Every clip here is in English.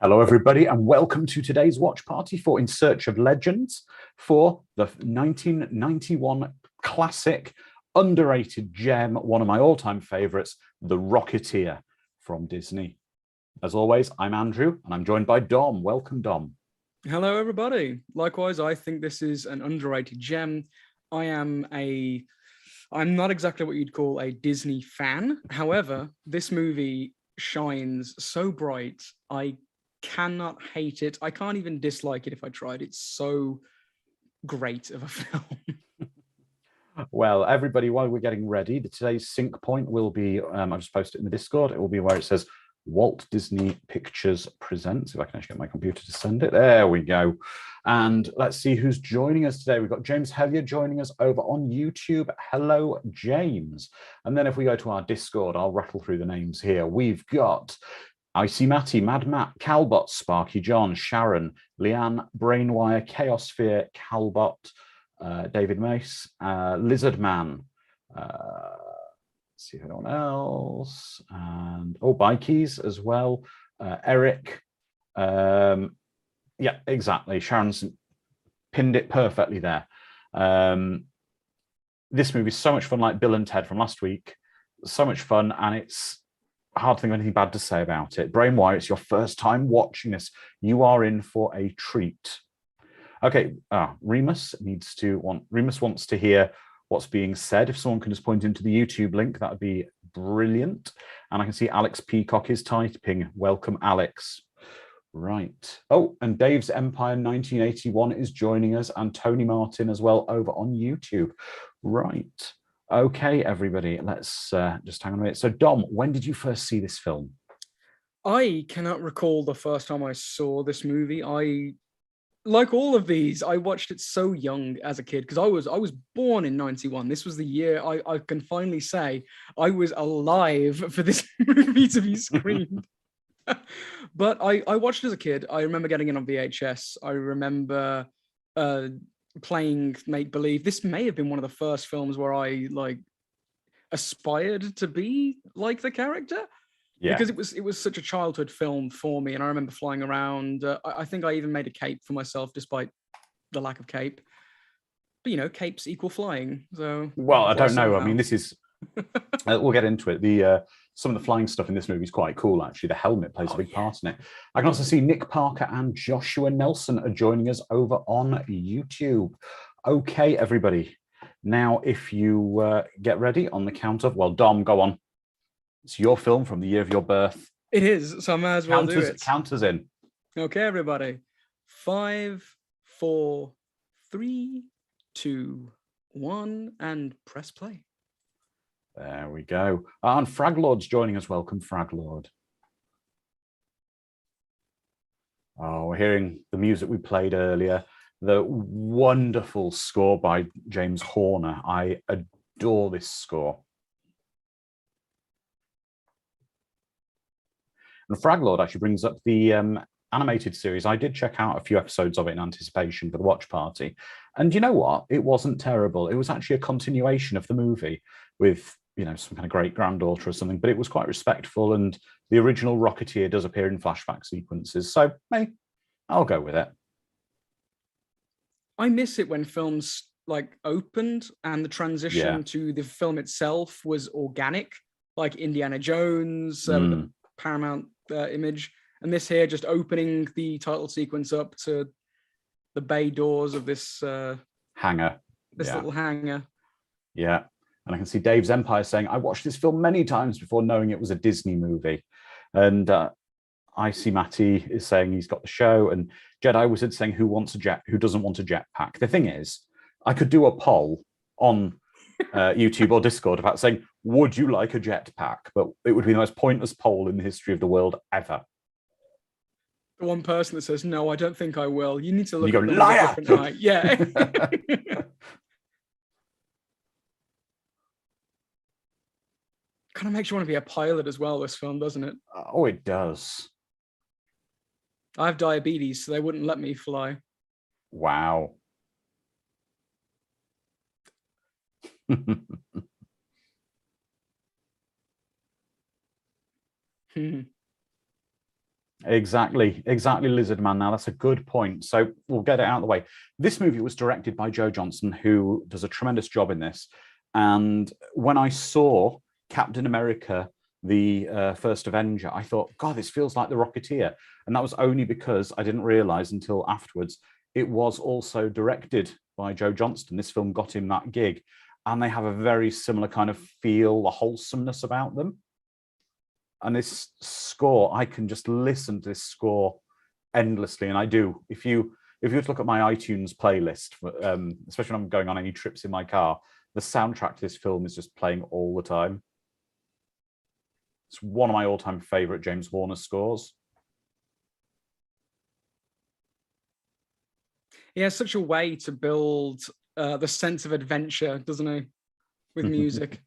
Hello, everybody, and welcome to today's watch party for In Search of Legends for the 1991 classic, underrated gem, one of my all-time favorites, The Rocketeer from Disney. As always, I'm Andrew, and I'm joined by Dom. Welcome, Dom. Hello, everybody. Likewise, I think this is an underrated gem. I'm not exactly what you'd call a Disney fan. However, this movie shines so bright. I cannot hate it. I can't even dislike it if I tried. It's so great of a film. Well, everybody, while we're getting ready, today's sync point will be, I've just posted it in the Discord, it will be where it says Walt Disney Pictures Presents. If I can actually get my computer to send it. There we go. And let's see who's joining us today. We've got James Hellier joining us over on YouTube. Hello, James. And then if we go to our Discord, I'll rattle through the names here. We've got Icy Matty, Mad Matt, Calbot, Sparky John, Sharon, Leanne, Brainwire, Chaosphere, Calbot, David Mace, Lizard Man, see if anyone else, and Bikies as well, Eric. Yeah, exactly. Sharon's pinned it perfectly there. This movie is so much fun, like Bill and Ted from last week. So much fun, and it's hard to think of anything bad to say about it. Brainwire, it's your first time watching this. You are in for a treat. Okay, Remus wants to hear what's being said. If someone can just point into the YouTube link, that would be brilliant. And I can see Alex Peacock is typing. Welcome, Alex. Right. Oh, and Dave's Empire 1981 is joining us, and Tony Martin as well over on YouTube. Right. Okay, everybody, let's just hang on a minute. So, Dom, when did you first see this film? I cannot recall the first time I saw this movie. Like all of these, I watched it so young as a kid because I was born in 91. This was the year I can finally say I was alive for this movie to be screened. But I watched it as a kid. I remember getting it on VHS. I remember playing Make Believe. This may have been one of the first films where I aspired to be like the character. Yeah. Because it was such a childhood film for me, and I remember flying around. I think I even made a cape for myself, despite the lack of cape. But capes equal flying. So well, I don't know. Somehow. I mean, this is. We'll get into it. Some of the flying stuff in this movie is quite cool. Actually, the helmet plays a big part in it. I can also see Nick Parker and Joshua Nelson are joining us over on YouTube. Okay, everybody. Now, if you get ready on the count of, well, Dom, go on. It's your film from the year of your birth. It is, so I might as well do it. Count us in. Okay, everybody. 5, 4, 3, 2, 1, and press play. There we go. And Fraglord's joining us. Welcome, Fraglord. Oh, we're hearing the music we played earlier. The wonderful score by James Horner. I adore this score. And Fraglord actually brings up the animated series. I did check out a few episodes of it in anticipation for the watch party. And you know what? It wasn't terrible. It was actually a continuation of the movie with, some kind of great-granddaughter or something, but it was quite respectful. And the original Rocketeer does appear in flashback sequences. So, hey, I'll go with it. I miss it when films opened and the transition to the film itself was organic, like Indiana Jones, the Paramount image, and this here just opening the title sequence up to the bay doors of this hangar, little hangar. Yeah, and I can see Dave's Empire saying, "I watched this film many times before knowing it was a Disney movie," and Icy Matty is saying he's got the show, and Jedi Wizard saying who doesn't want a jetpack. The thing is, I could do a poll on YouTube or Discord about saying, would you like a jetpack? But it would be the most pointless poll in the history of the world ever. The one person that says, no, I don't think I will. You need to look at them with a different eye. Yeah. Kind of makes you want to be a pilot as well, this film, doesn't it? Oh, it does. I have diabetes, so they wouldn't let me fly. Wow. Exactly, Lizard Man. Now, that's a good point. So we'll get it out of the way. This movie was directed by Joe Johnston, who does a tremendous job in this. And when I saw Captain America, the first Avenger, I thought, God, this feels like the Rocketeer. And that was only because I didn't realize until afterwards it was also directed by Joe Johnston. This film got him that gig. And they have a very similar kind of feel, the wholesomeness about them. And this score, I can just listen to this score endlessly, and I do. If you were to look at my iTunes playlist, especially when I'm going on any trips in my car, the soundtrack to this film is just playing all the time. It's one of my all-time favorite James Horner scores. He has such a way to build the sense of adventure, doesn't he, with music?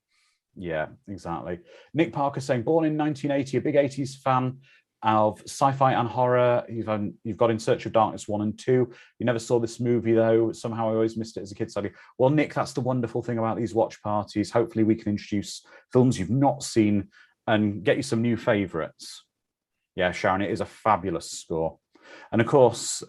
Yeah, exactly. Nick Parker saying, born in 1980, a big 80s fan of sci-fi and horror. You've got In Search of Darkness 1 and 2. You never saw this movie, though. Somehow I always missed it as a kid, sadly. Well, Nick, that's the wonderful thing about these watch parties. Hopefully we can introduce films you've not seen and get you some new favorites. Yeah, Sharon, it is a fabulous score. And of course,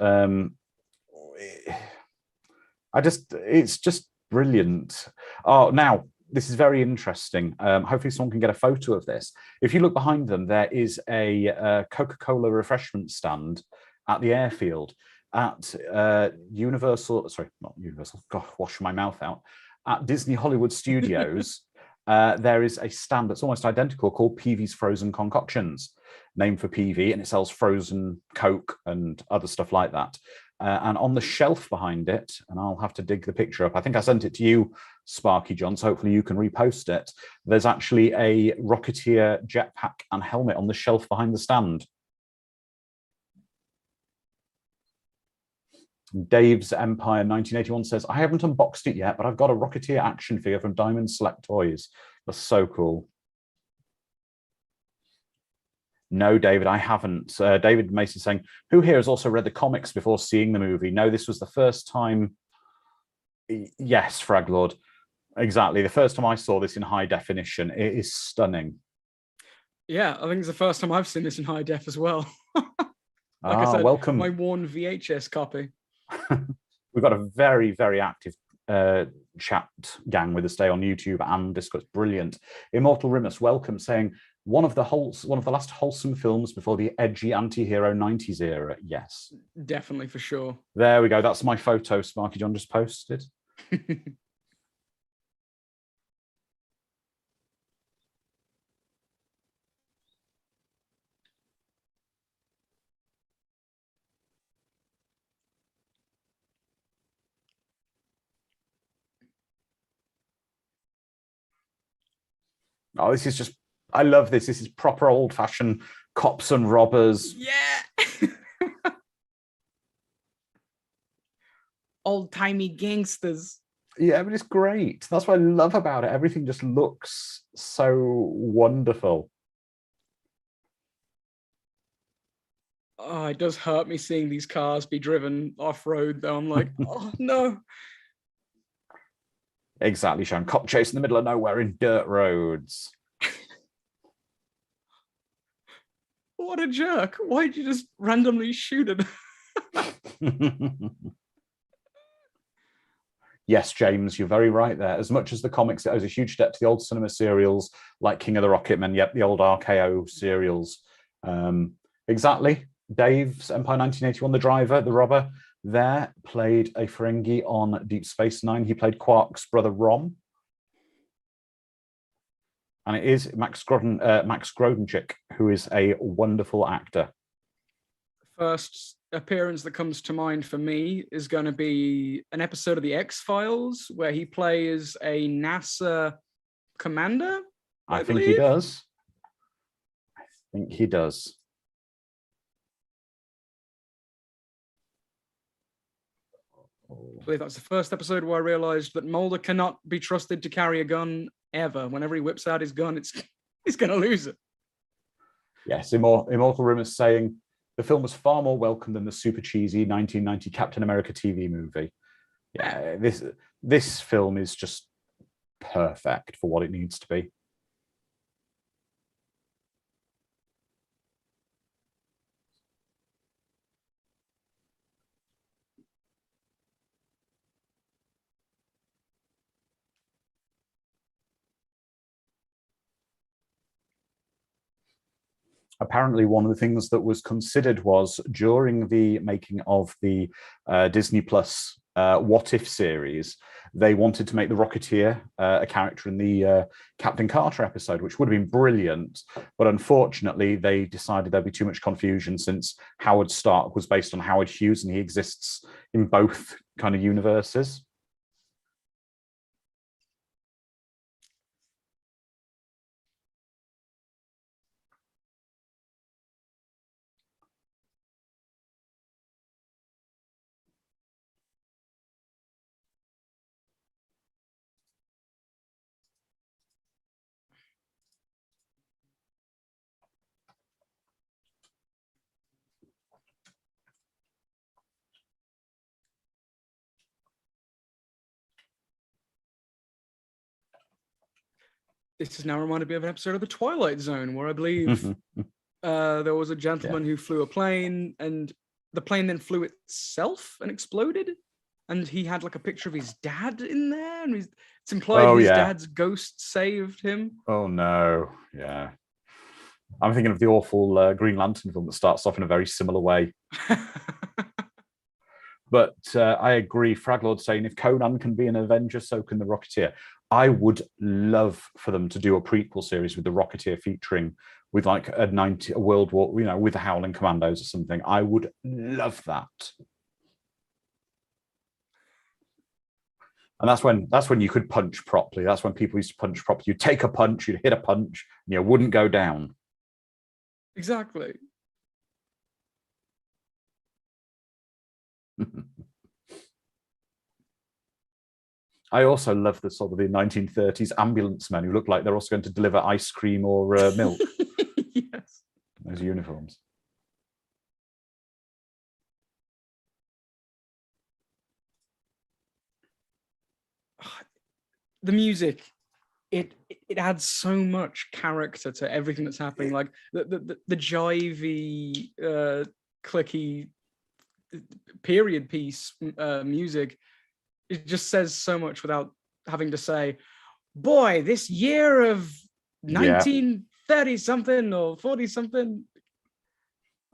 it's just brilliant. Oh, now, this is very interesting. Hopefully someone can get a photo of this. If you look behind them, there is a Coca-Cola refreshment stand at the airfield at Universal, sorry, not Universal, God, wash my mouth out. At Disney Hollywood Studios, there is a stand that's almost identical called Peavy's Frozen Concoctions, named for Peavy, and it sells frozen Coke and other stuff like that. And on the shelf behind it, and I'll have to dig the picture up. I think I sent it to you, Sparky John, so hopefully you can repost it. There's actually a Rocketeer jetpack and helmet on the shelf behind the stand. Dave's Empire 1981 says, I haven't unboxed it yet, but I've got a Rocketeer action figure from Diamond Select Toys. That's so cool. No, David, I haven't. David Mason saying, who here has also read the comics before seeing the movie? No, this was the first time. Yes, Fraglord. Exactly. The first time I saw this in high definition. It is stunning. Yeah, I think it's the first time I've seen this in high def as well. I said, welcome. My worn VHS copy. We've got a very, very active chat gang with us today on YouTube and Discord. Brilliant. Immortal Rimus, welcome, saying, one of the last wholesome films before the edgy anti-hero 90s era. Yes. Definitely, for sure. There we go. That's my photo Sparky John just posted. Oh, this is just, I love this. This is proper old-fashioned cops and robbers. Yeah. Old-timey gangsters. Yeah, but it's great. That's what I love about it. Everything just looks so wonderful. Oh, it does hurt me seeing these cars be driven off-road, though. I'm like, oh, no. Exactly, Sean. Cop chase in the middle of nowhere in dirt roads. What a jerk. Why'd you just randomly shoot it? Yes, James, you're very right there. As much as the comics, it owes a huge debt to the old cinema serials like King of the Rocketmen, yep, the old RKO serials. Exactly. Dave's Empire 1981, the driver, the robber, there played a Ferengi on Deep Space Nine. He played Quark's brother, Rom. And it is Max Grodenchik, who is a wonderful actor. First appearance that comes to mind for me is going to be an episode of The X-Files where he plays a NASA commander. I think he does. I think he does. I believe that's the first episode where I realized that Mulder cannot be trusted to carry a gun ever. Whenever he whips out his gun, he's going to lose it. Yes, Immortal Rumors saying, The film was far more welcome than the super cheesy 1990 Captain America TV movie. Yeah, this film is just perfect for what it needs to be. Apparently, one of the things that was considered was during the making of the Disney Plus What If series, they wanted to make the Rocketeer a character in the Captain Carter episode, which would have been brilliant. But unfortunately, they decided there'd be too much confusion since Howard Stark was based on Howard Hughes and he exists in both kind of universes. This has now reminded me of an episode of The Twilight Zone where I believe there was a gentleman who flew a plane and the plane then flew itself and exploded. And he had like a picture of his dad in there. And it's implied his dad's ghost saved him. Oh, no. Yeah. I'm thinking of the awful Green Lantern film that starts off in a very similar way. But I agree. Fraglord saying if Conan can be an Avenger, so can the Rocketeer. I would love for them to do a prequel series with the Rocketeer featuring with like a World War, with the Howling Commandos or something. I would love that. And that's when you could punch properly. That's when people used to punch properly. You'd take a punch, you'd hit a punch, and you wouldn't go down. Exactly. I also love the sort of the 1930s ambulance men who look like they're also going to deliver ice cream or milk. Yes. Those uniforms. The music, it adds so much character to everything that's happening. Like the jivey, clicky period piece music. It just says so much without having to say, boy, this year of 1930 something or 40 something.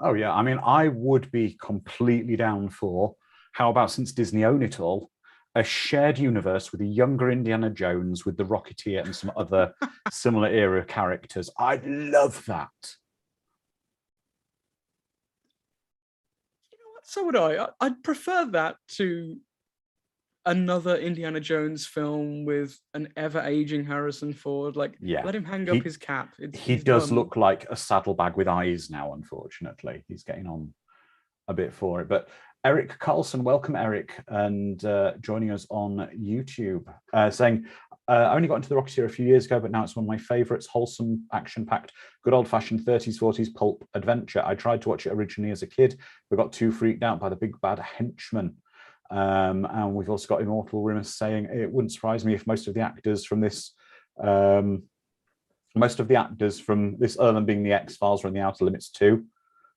Oh yeah, I mean, I would be completely down for, how about, since Disney own it all, a shared universe with a younger Indiana Jones with the Rocketeer and some other similar era characters. I'd love that. You know what? So would I. I'd prefer that to another Indiana Jones film with an ever-aging Harrison Ford. Like, let him hang up his cap. He does look like a saddlebag with eyes now, unfortunately. He's getting on a bit for it. But Eric Carlson, welcome, Eric, and joining us on YouTube, saying, I only got into the Rocketeer a few years ago, but now it's one of my favorites. Wholesome, action-packed, good old-fashioned 30s, 40s pulp adventure. I tried to watch it originally as a kid, but got too freaked out by the big bad henchman. And we've also got Immortal Rimus saying, it wouldn't surprise me if most of the actors from this, other than being the X-Files, are in the Outer Limits too.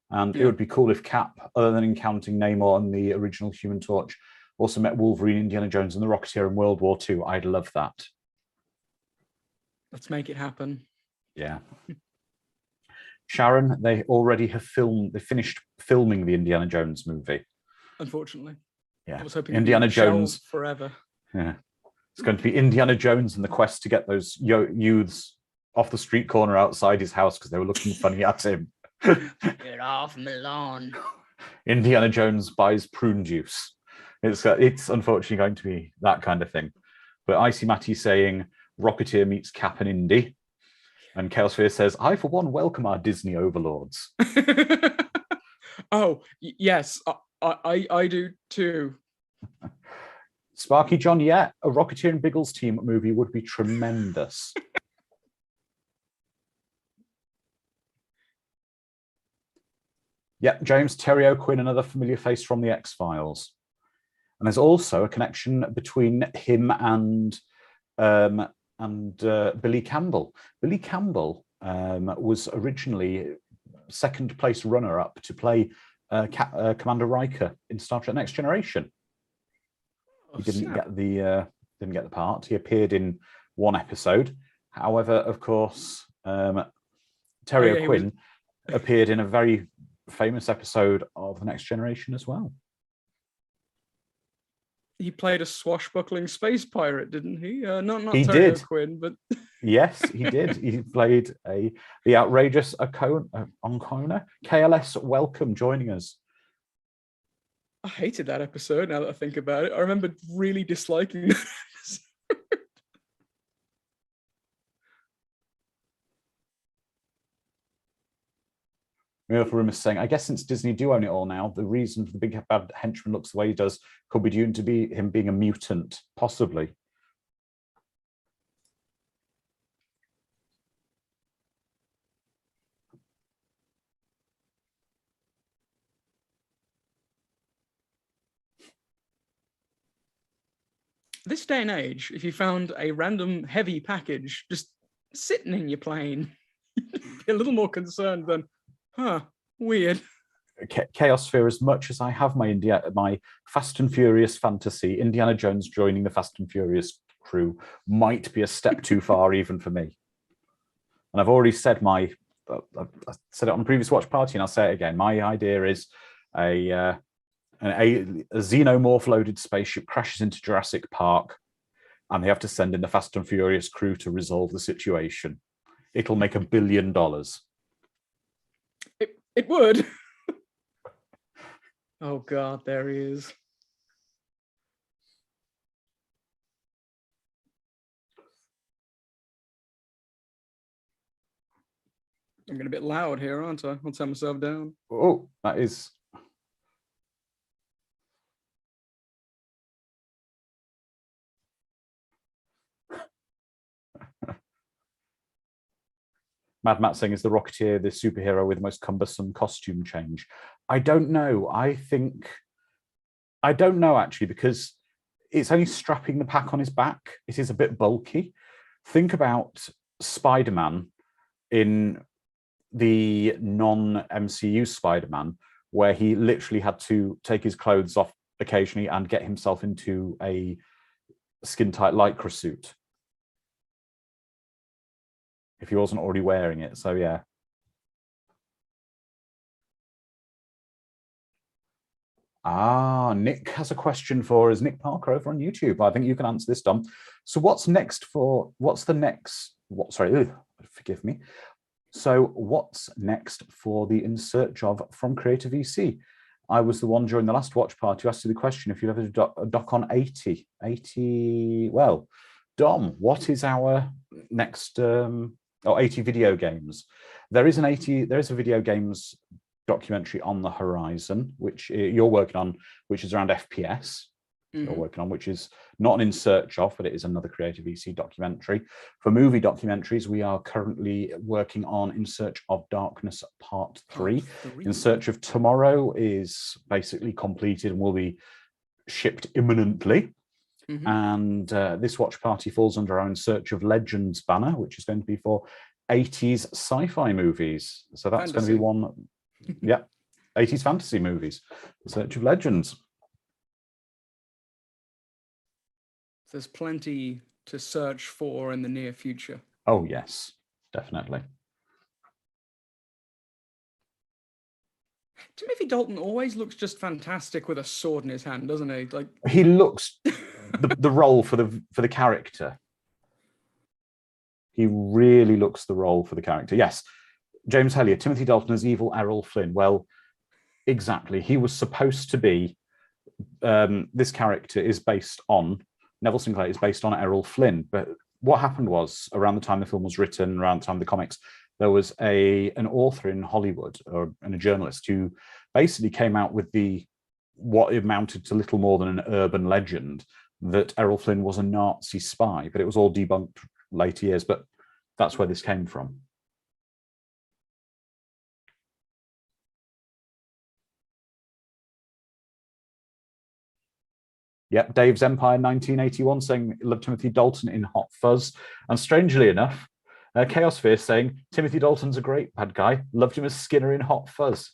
And it would be cool if Cap, other than encountering Namor and the original Human Torch, also met Wolverine, Indiana Jones, and the Rocketeer in World War II. I'd love that. Let's make it happen. Yeah. Sharon, they already have finished filming the Indiana Jones movie. Unfortunately. Yeah. I was hoping Indiana Jones forever. Yeah. It's going to be Indiana Jones and the quest to get those youths off the street corner outside his house because they were looking funny at him. Get off my lawn. Indiana Jones buys prune juice. It's unfortunately going to be that kind of thing. But Icy Matty saying Rocketeer meets Cap and Indy. And Chaosphere says, I, for one, welcome our Disney overlords. Oh, yes, I do too. Sparky John, yeah, a Rocketeer and Biggles team movie would be tremendous. Yep, James Terry O'Quinn, another familiar face from the X-Files. And there's also a connection between him and Billy Campbell. Billy Campbell was originally second place runner-up to play Commander Riker in Star Trek Next Generation. He didn't get the part. He appeared in one episode. However, of course, Terry O'Quinn appeared in a very famous episode of The Next Generation as well. He played a swashbuckling space pirate, didn't he? Not he Terry did. O'Quinn, but yes, he did. He played the outrageous Onkona. KLS, welcome joining us. I hated that episode. Now that I think about it, I remember really disliking that episode. Room is saying, I guess since Disney do own it all now, the reason for the big bad henchman looks the way he does could be due to him being a mutant, possibly. This day and age, if you found a random heavy package just sitting in your plane, you'd be a little more concerned than, weird. Chaos Sphere, as much as I have my Fast and Furious fantasy, Indiana Jones joining the Fast and Furious crew might be a step too far even for me. And I've already said I said it on the previous watch party, and I'll say it again. My idea is a xenomorph loaded spaceship crashes into Jurassic Park, and they have to send in the Fast and Furious crew to resolve the situation. It'll make $1 billion. It would. Oh God, there he is. I'm getting a bit loud here, aren't I? I'll turn myself down. Oh, that is. Mad Matt saying, is the Rocketeer the superhero with the most cumbersome costume change? I don't know. I don't know, actually, because it's only strapping the pack on his back. It is a bit bulky. Think about Spider-Man in the non-MCU Spider-Man, where he literally had to take his clothes off occasionally and get himself into a skin-tight Lycra suit if he wasn't already wearing it. So yeah. Nick has a question for us. Nick Parker over on YouTube. I think you can answer this, Dom. So forgive me. So what's next for the In Search Of from Creator VC? I was the one during the last watch party who asked you the question if you've ever done a doc on 80. Well, Dom, what is our next 80 video games? There is a video games documentary on the horizon, which you're working on, which is around FPS. You're working on, which is not an In Search Of, but it is another Creative VC documentary. For movie documentaries, we are currently working on In Search Of Darkness Part 3. In Search Of Tomorrow is basically completed and will be shipped imminently. And this watch party falls under our In Search Of Legends banner, which is going to be for 80s sci-fi movies. So that's going to be one, 80s fantasy movies, In Search Of Legends. There's plenty to search for in the near future. Oh, yes, definitely. Timothy Dalton always looks just fantastic with a sword in his hand, doesn't he? Like he looks the role for the character. He really looks the role for the character. Yes, James Hellier, Timothy Dalton as evil Errol Flynn. Well, exactly. He was supposed to be. This character is based on. Neville Sinclair is based on Errol Flynn, but what happened was around the time the film was written, around the time of the comics, there was an author in Hollywood and a journalist who basically came out with what amounted to little more than an urban legend that Errol Flynn was a Nazi spy, but it was all debunked later years. But that's where this came from. Yep, Dave's Empire 1981 saying love Timothy Dalton in Hot Fuzz. And strangely enough, Chaos Fear saying Timothy Dalton's a great bad guy. Loved him as Skinner in Hot Fuzz.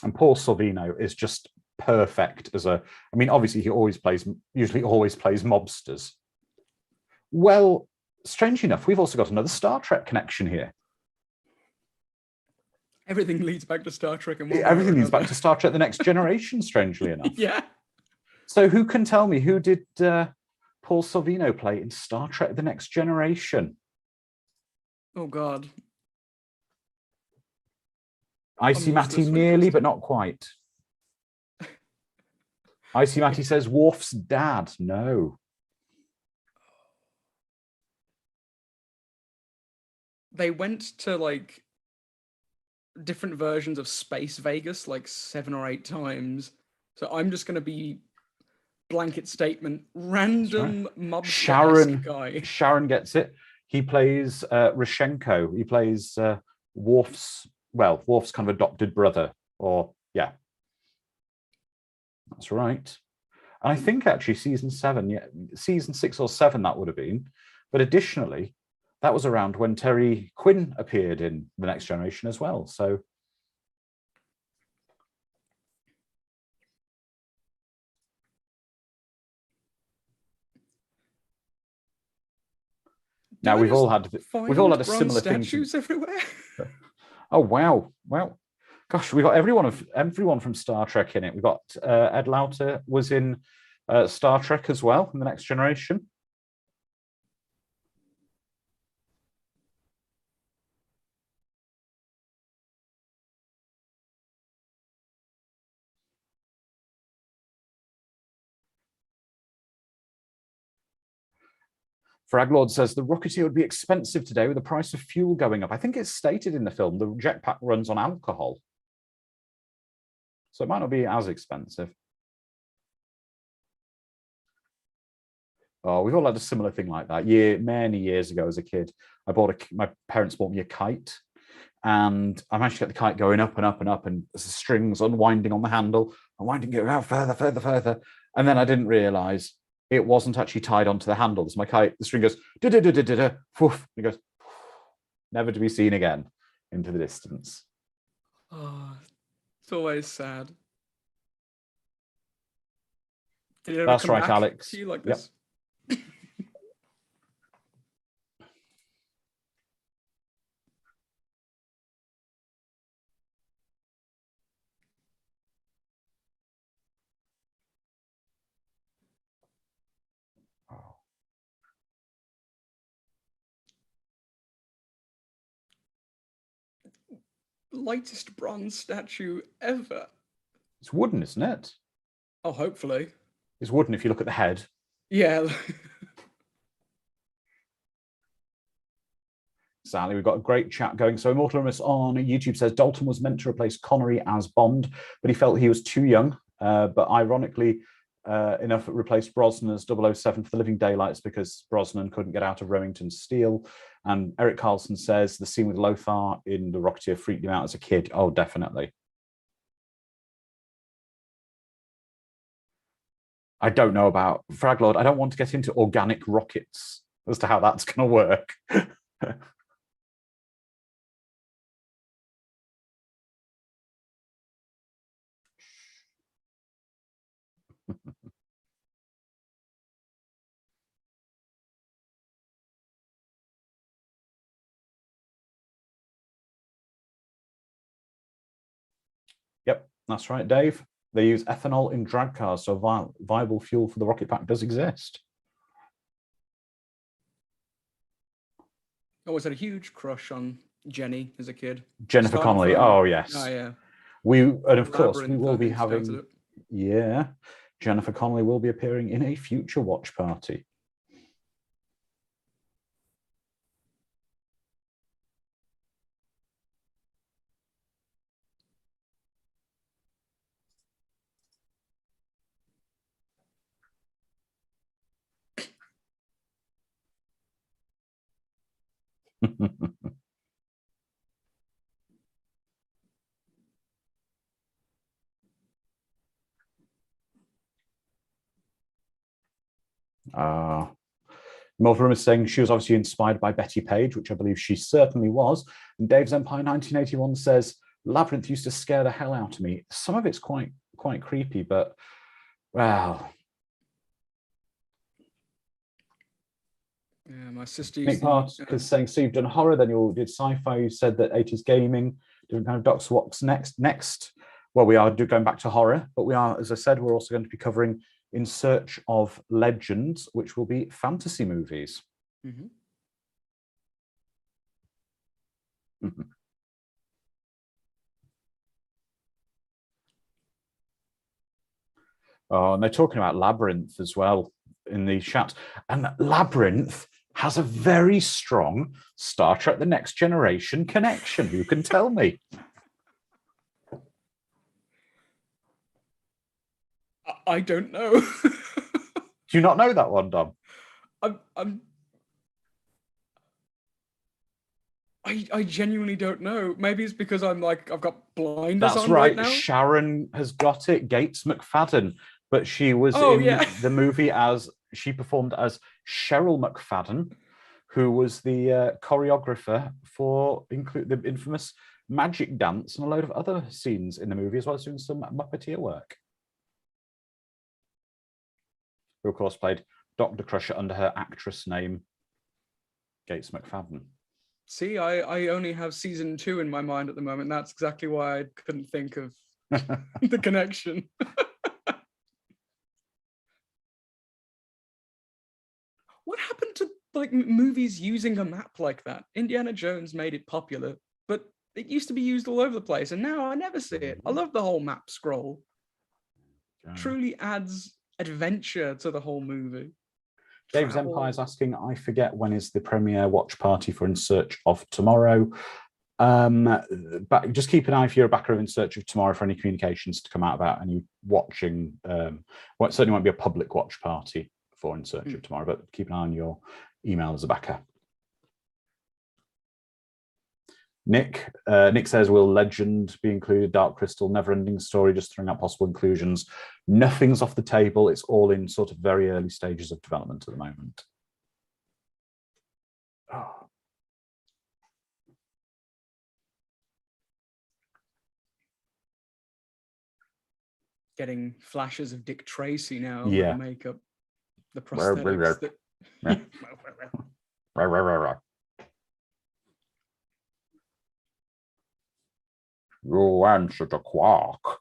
And Paul Sorvino is just perfect as a. I mean, obviously, usually always plays mobsters. Well, strangely enough, we've also got another Star Trek connection here. Everything leads back to Star Trek. Everything leads back to Star Trek: The Next Generation, strangely enough. Yeah. So who can tell me who did Paul Sorvino play in Star Trek: The Next Generation? Oh, God. Icy Matty nearly, but not quite. Icy Matty says Worf's dad. No. They went to like different versions of Space Vegas like 7 or 8 times. So I'm just going to be blanket statement, random mobster-esque guy. Sharon gets it. He plays Rashenko. He plays Worf's kind of adopted brother. Or, yeah. That's right. And I think actually season 6 or 7 that would have been. But additionally, that was around when Terry Quinn appeared in The Next Generation as well. So now we've all had a similar thing. Statues everywhere. Oh wow. Gosh, we got everyone from Star Trek in it. We got Ed Lauter was in Star Trek as well in The Next Generation. Fraglord says the Rocketeer would be expensive today with the price of fuel going up. I think it's stated in the film the jetpack runs on alcohol, so it might not be as expensive. Oh, we've all had a similar thing like that. Many years ago as a kid, my parents bought me a kite, and I managed to get the kite going up and up and up, and the strings unwinding on the handle, unwinding it out further, and then I didn't realize it wasn't actually tied onto the handles. My kite, the string goes da-da-da-da-da-da, poof, and it goes never to be seen again into the distance. Oh, it's always sad. That's right, Alex. To you like this? Yep. Lightest bronze statue ever. It's wooden, isn't it? Oh, hopefully. It's wooden if you look at the head. Yeah. Sally, we've got a great chat going. So Immortalimus on YouTube says Dalton was meant to replace Connery as Bond, but he felt he was too young. But ironically enough, it replaced Brosnan as 007 for the Living Daylights because Brosnan couldn't get out of Remington's Steel. And Eric Carlson says the scene with Lothar in The Rocketeer freaked him out as a kid. Oh, definitely. I don't know about Fraglord. I don't want to get into organic rockets as to how that's going to work. Yep, that's right, Dave. They use ethanol in drag cars, so viable fuel for the rocket pack does exist. I always had a huge crush on Jenny as a kid. Jennifer Connelly. Oh, yes. Oh, yeah. And of course, we will be having... Yeah. Jennifer Connelly will be appearing in a future watch party. Mulverum is saying she was obviously inspired by Betty Page, which I believe she certainly was. And Dave's Empire 1981 says Labyrinth used to scare the hell out of me. Some of it's quite creepy, but wow. Yeah, my sister Nick used Park to is saying, so you've done horror, then you did sci-fi, you said that 80s gaming, different kind of docs. What's next? Well, we are going back to horror, but we are, as I said, we're also going to be covering In Search of Legends, which will be fantasy movies. Mm-hmm. Mm-hmm. Oh, and they're talking about Labyrinth as well in the chat. And Labyrinth has a very strong Star Trek The Next Generation connection. Who can tell me? I don't know. Do you not know that one, Dom? I genuinely don't know. Maybe it's because I've got blinders That's on right. now. Sharon has got it. Gates McFadden, but she was the movie as she performed as Cheryl McFadden, who was the choreographer for the infamous magic dance and a load of other scenes in the movie, as well as doing some Muppeteer work. Who, of course, played Dr. Crusher under her actress name, Gates McFadden. See, I only have season 2 in my mind at the moment. That's exactly why I couldn't think of the connection. What happened to movies using a map like that? Indiana Jones made it popular, but it used to be used all over the place, and now I never see it. I love the whole map scroll. Truly adds adventure to the whole movie. Dave's Empire is asking, I forget when is the premiere watch party for In Search of Tomorrow. But just keep an eye if you're a backer of In Search of Tomorrow for any communications to come out about any watching. Well, it certainly won't be a public watch party for In Search of Tomorrow, but keep an eye on your email as a backer. Nick says, will Legend be included? Dark Crystal, Never-Ending Story, just throwing out possible inclusions. Nothing's off the table. It's all in sort of very early stages of development at the moment. Oh. Getting flashes of Dick Tracy now Yeah. with the makeup, the prosthetics. You answered a quark.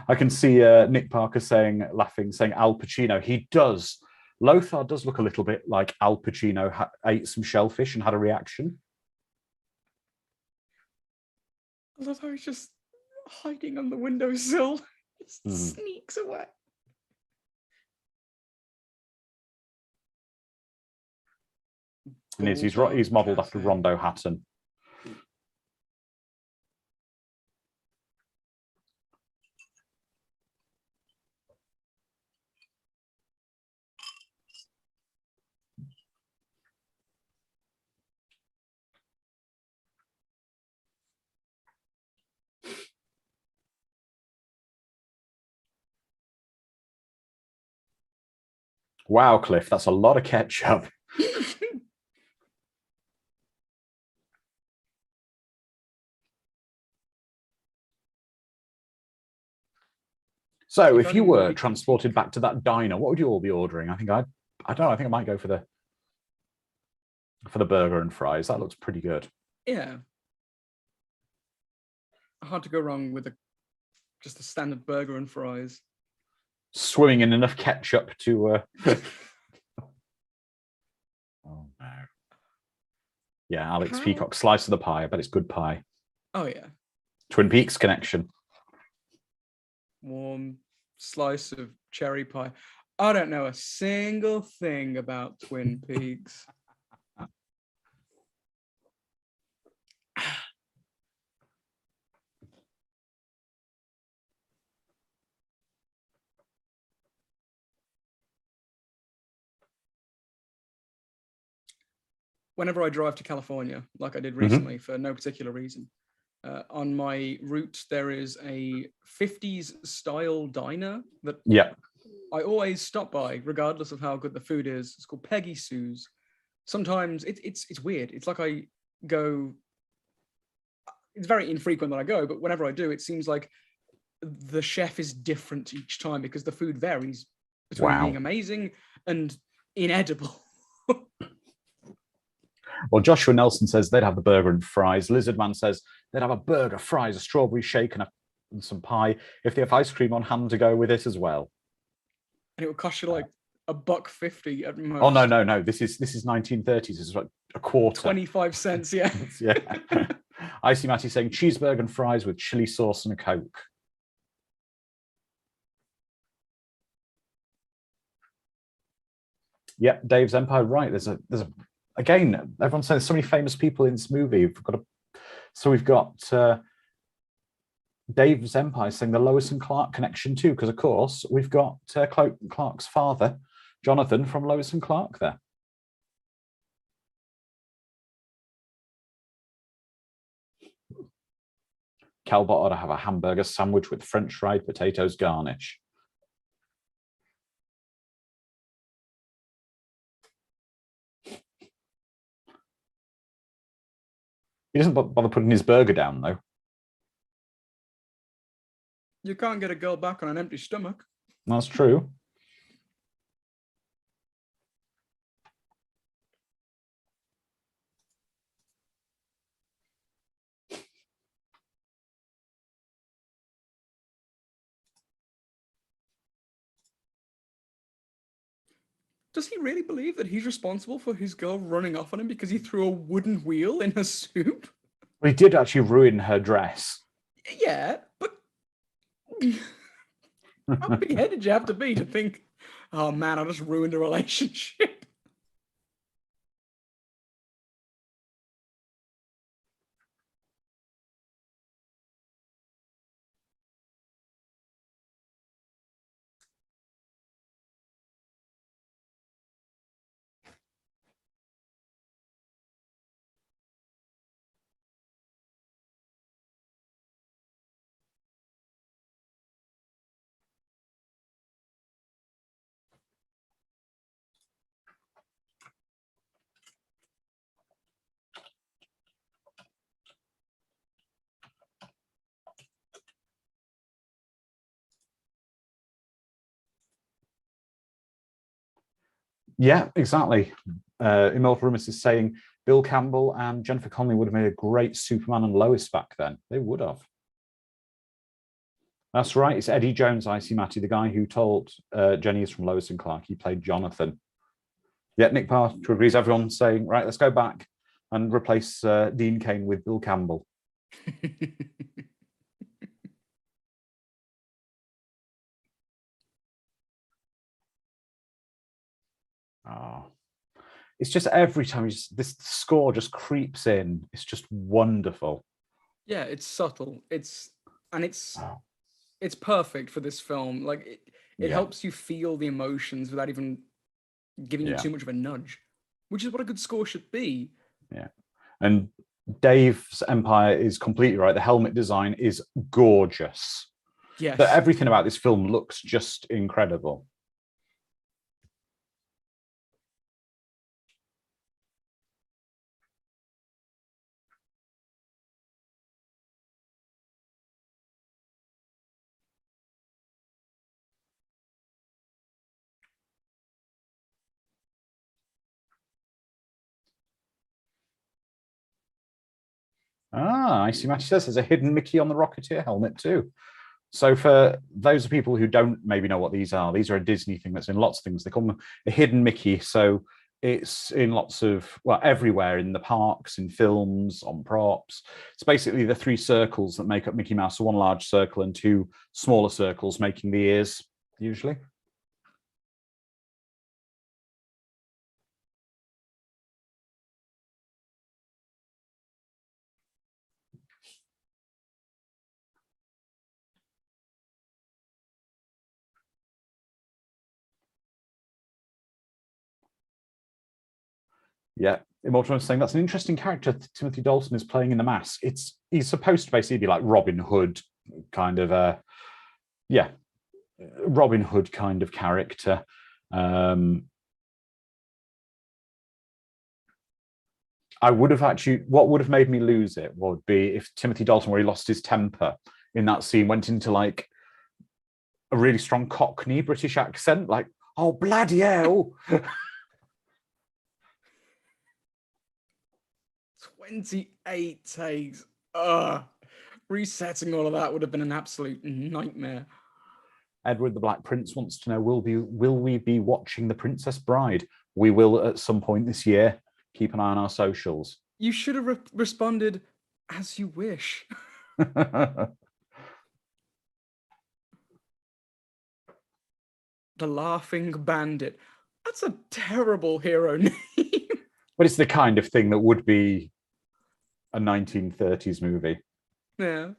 I can see Nick Parker laughing, saying Al Pacino. He does. Lothar does look a little bit like Al Pacino ate some shellfish and had a reaction. Lothar is just hiding on the windowsill. Just sneaks away. And he's modelled after Rondo Hatton. Wow, Cliff, that's a lot of ketchup. So if you were transported back to that diner, what would you all be ordering? I don't know. I think I might go for the burger and fries. That looks pretty good. Yeah. Hard to go wrong with just a standard burger and fries. Swimming in enough ketchup to... Oh, no. Yeah, Alex How? Peacock, slice of the pie. I bet it's good pie. Oh yeah, Twin Peaks connection. warm slice of cherry pie. I don't know a single thing about Twin Peaks. Whenever I drive to California, like I did recently for no particular reason, on my route there is a 50s style diner that Yeah. I always stop by, regardless of how good the food is. It's called Peggy Sue's. Sometimes it's weird. It's like I go. It's very infrequent that I go, but whenever I do, it seems like the chef is different each time because the food varies between being amazing and inedible. Well, Joshua Nelson says they'd have the burger and fries. Lizardman says they'd have a burger, fries, a strawberry shake, and some pie if they have ice cream on hand to go with it as well. And it would cost you like $1.50 at most. Oh no! This is 1930s. This is like a quarter. 25 cents, yeah. Yeah. Icy Matty saying cheeseburger and fries with chili sauce and a Coke. Yeah, Dave's Empire. Right. There's a again. Everyone's saying there's so many famous people in this movie. We've got Dave's Empire saying the Lois and Clark connection too, because of course we've got Clark's father, Jonathan from Lois and Clark there. Calbot ought to have a hamburger sandwich with French fried potatoes garnish. He doesn't bother putting his burger down, though. You can't get a girl back on an empty stomach. That's true. Does he really believe that he's responsible for his girl running off on him because he threw a wooden wheel in her soup? Well, he did actually ruin her dress. Yeah, but how big-headed you have to be to think, oh man, I just ruined a relationship? Yeah, exactly. Immortal Rumus is saying Bill Campbell and Jennifer Connelly would have made a great Superman and Lois back then. They would have. That's right. It's Eddie Jones, Icy Matty, the guy who told Jenny is from Lois and Clark. He played Jonathan. Yeah, Nick Parker agrees. Everyone's saying, right, let's go back and replace Dean Cain with Bill Campbell. Oh, it's just every time this score just creeps in. It's just wonderful. Yeah, it's subtle. It's perfect for this film. Like it helps you feel the emotions without even giving you too much of a nudge, which is what a good score should be. Yeah, and Dave's Empire is completely right. The helmet design is gorgeous. Yes, everything about this film looks just incredible. Ah, I see. Matty says there's a hidden Mickey on the Rocketeer helmet too. So for those people who don't maybe know what these are a Disney thing that's in lots of things. They call them a hidden Mickey. So It's in lots of, well, everywhere, in the parks, in films, on props. It's basically the three circles that make up Mickey Mouse, so one large circle and two smaller circles making the ears, usually. Yeah, Immortal was saying that's an interesting character Timothy Dalton is playing in The Mask. He's supposed to basically be like Robin Hood, kind of a yeah, Robin Hood kind of character. I would have actually, what would have made me lose it would be if Timothy Dalton, where he lost his temper in that scene, went into like a really strong Cockney British accent, like, oh, bloody hell. 28 takes. Resetting all of that would have been an absolute nightmare. Edward the Black Prince wants to know, will we be watching The Princess Bride? We will at some point this year. Keep an eye on our socials. You should have responded, as you wish. The Laughing Bandit. That's a terrible hero name. But it's the kind of thing that would be a 1930s movie. Yeah.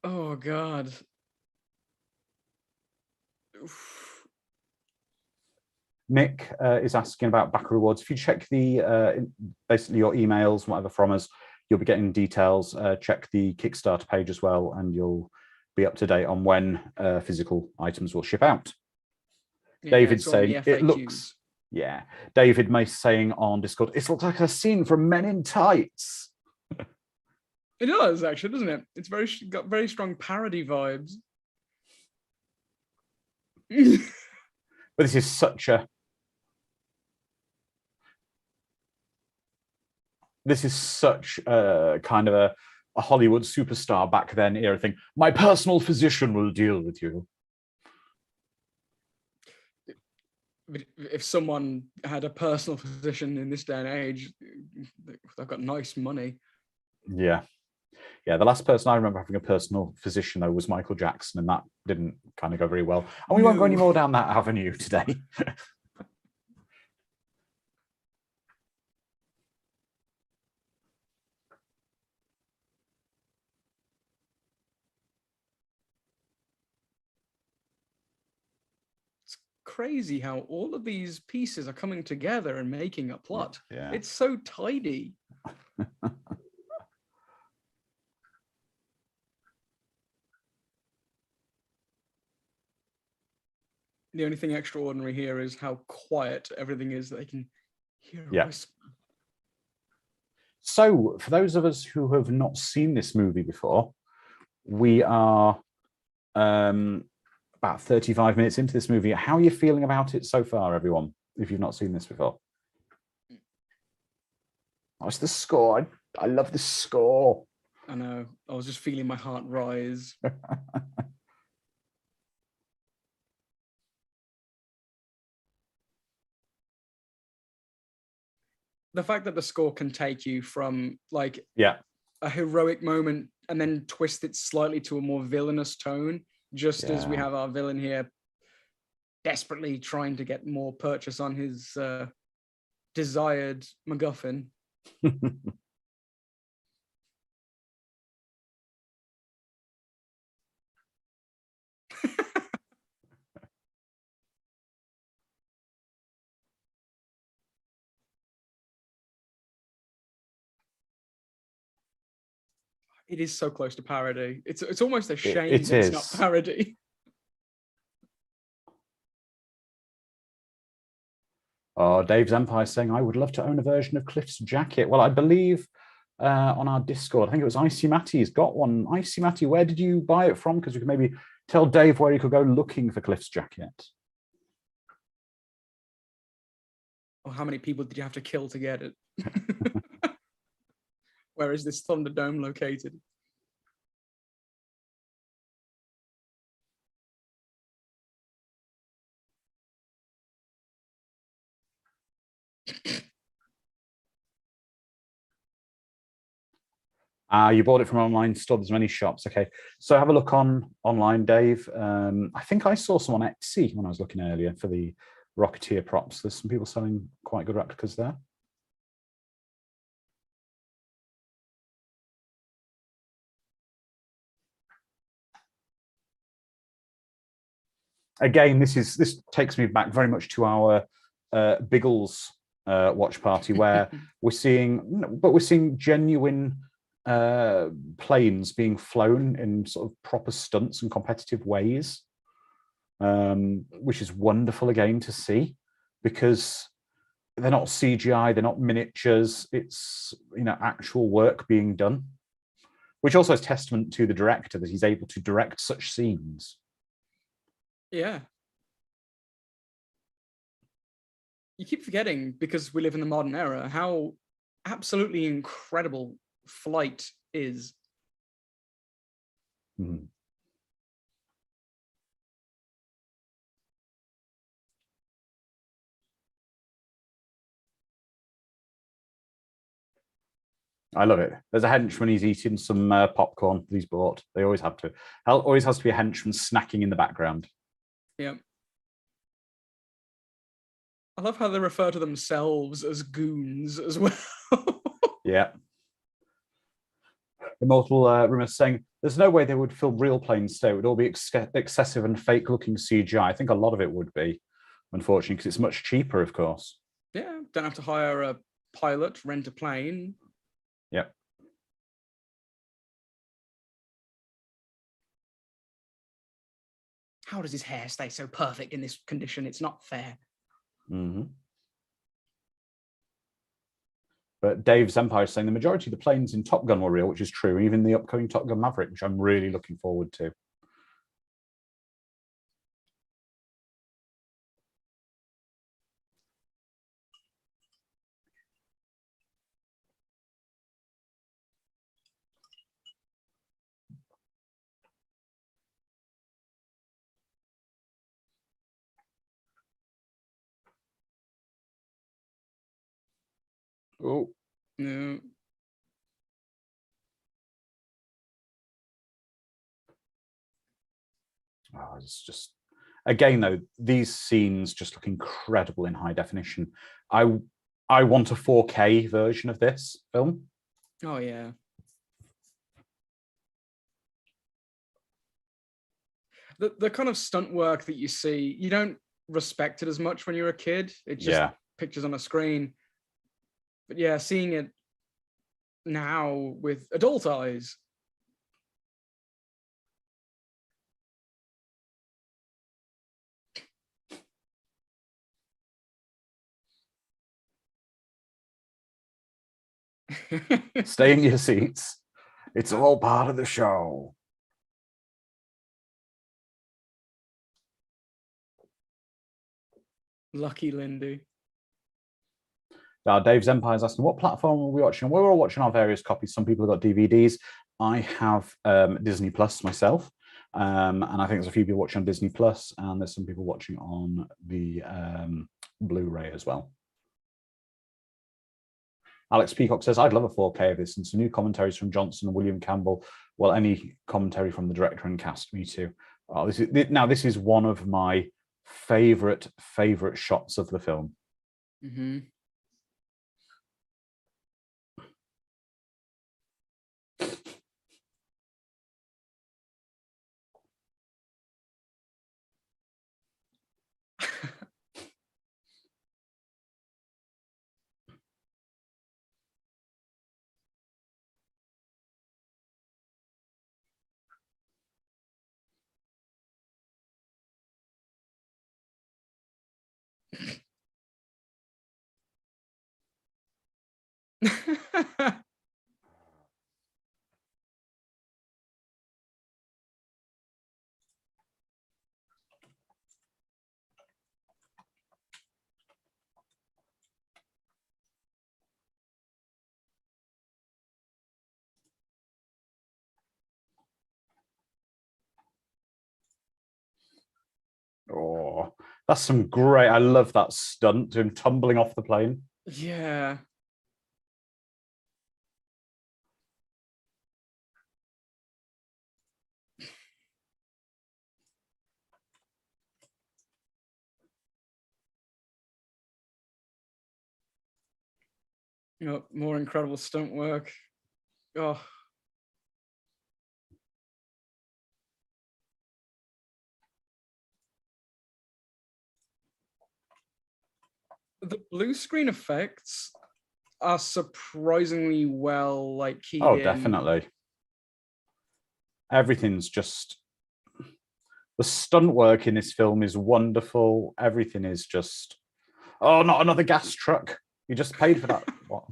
Oh God. Oof. Nick is asking about backer rewards. If you check the basically your emails, whatever from us, you'll be getting details. Check the Kickstarter page as well, and you'll be up to date on when physical items will ship out. Yeah, David it's on the saying it FAQs. looks, yeah. David Mace saying on Discord, it looks like a scene from Men in Tights. It does actually, doesn't it? It's got very strong parody vibes. But this is such a kind of a Hollywood superstar back then era thing. My personal physician will deal with you. If someone had a personal physician in this day and age, they've got nice money. Yeah. Yeah, the last person I remember having a personal physician, though, was Michael Jackson, and that didn't kind of go very well. And we won't go any more down that avenue today. It's crazy how all of these pieces are coming together and making a plot. Yeah. It's so tidy. The only thing extraordinary here is how quiet everything is. They can hear a whisper. So, for those of us who have not seen this movie before, we are about 35 minutes into this movie. How are you feeling about it so far, everyone, if you've not seen this before? Oh, it's the score. I love the score. I know. I was just feeling my heart rise. The fact that the score can take you from like a heroic moment and then twist it slightly to a more villainous tone, just as we have our villain here desperately trying to get more purchase on his desired MacGuffin. It is so close to parody. It's almost a shame that it's not parody. Oh, Dave's Empire saying, I would love to own a version of Cliff's jacket. Well, I believe on our Discord, I think it was Icy Matty's got one. Icy Matty, where did you buy it from? Because we could maybe tell Dave where he could go looking for Cliff's jacket. Or how many people did you have to kill to get it? Where is this Thunderdome located? You bought it from online store. There's many shops. Okay, so have a look online, Dave. I think I saw some on Etsy when I was looking earlier for the Rocketeer props. There's some people selling quite good replicas there. Again, this takes me back very much to our Biggles watch party, where we're seeing genuine planes being flown in sort of proper stunts and competitive ways, which is wonderful again to see, because they're not CGI, they're not miniatures, it's actual work being done, which also is testament to the director that he's able to direct such scenes. Yeah. You keep forgetting, because we live in the modern era, how absolutely incredible flight is. Mm-hmm. I love it. There's a henchman, he's eating some popcorn that he's bought. They always have to. Always has to be a henchman snacking in the background. Yeah. I love how they refer to themselves as goons as well. Yeah. Immortal Rumor saying, there's no way they would film real planes today. It would all be excessive and fake-looking CGI. I think a lot of it would be, unfortunately, because it's much cheaper, of course. Yeah, don't have to hire a pilot, rent a plane. Yep. How does his hair stay so perfect in this condition? It's not fair. Mm-hmm. But Dave's Empire is saying the majority of the planes in Top Gun were real, which is true. Even the upcoming Top Gun Maverick, which I'm really looking forward to. Oh. No. Oh, it's just, again, though, these scenes just look incredible in high definition. I want a 4K version of this film. Oh, yeah. The kind of stunt work that you see, you don't respect it as much when you're a kid. It's just pictures on a screen. But yeah, seeing it now with adult eyes. Stay in your seats. It's all part of the show. Lucky Lindy. Now, Dave's Empire is asking, what platform are we watching? We're all watching our various copies. Some people have got DVDs. I have Disney Plus myself. And I think there's a few people watching on Disney Plus, and there's some people watching on the Blu-ray as well. Alex Peacock says, I'd love a 4K of this and some new commentaries from Johnson and William Campbell. Well, any commentary from the director and cast, me too. Oh, this is one of my favorite shots of the film. Mm-hmm. Oh, that's some great. I love that stunt, him tumbling off the plane. Yeah. More incredible stunt work. Oh. The blue screen effects are surprisingly well like keyed Oh, in. definitely. Everything's just the stunt work in this film is wonderful. Everything is just oh, not another gas truck. You just paid for that. What?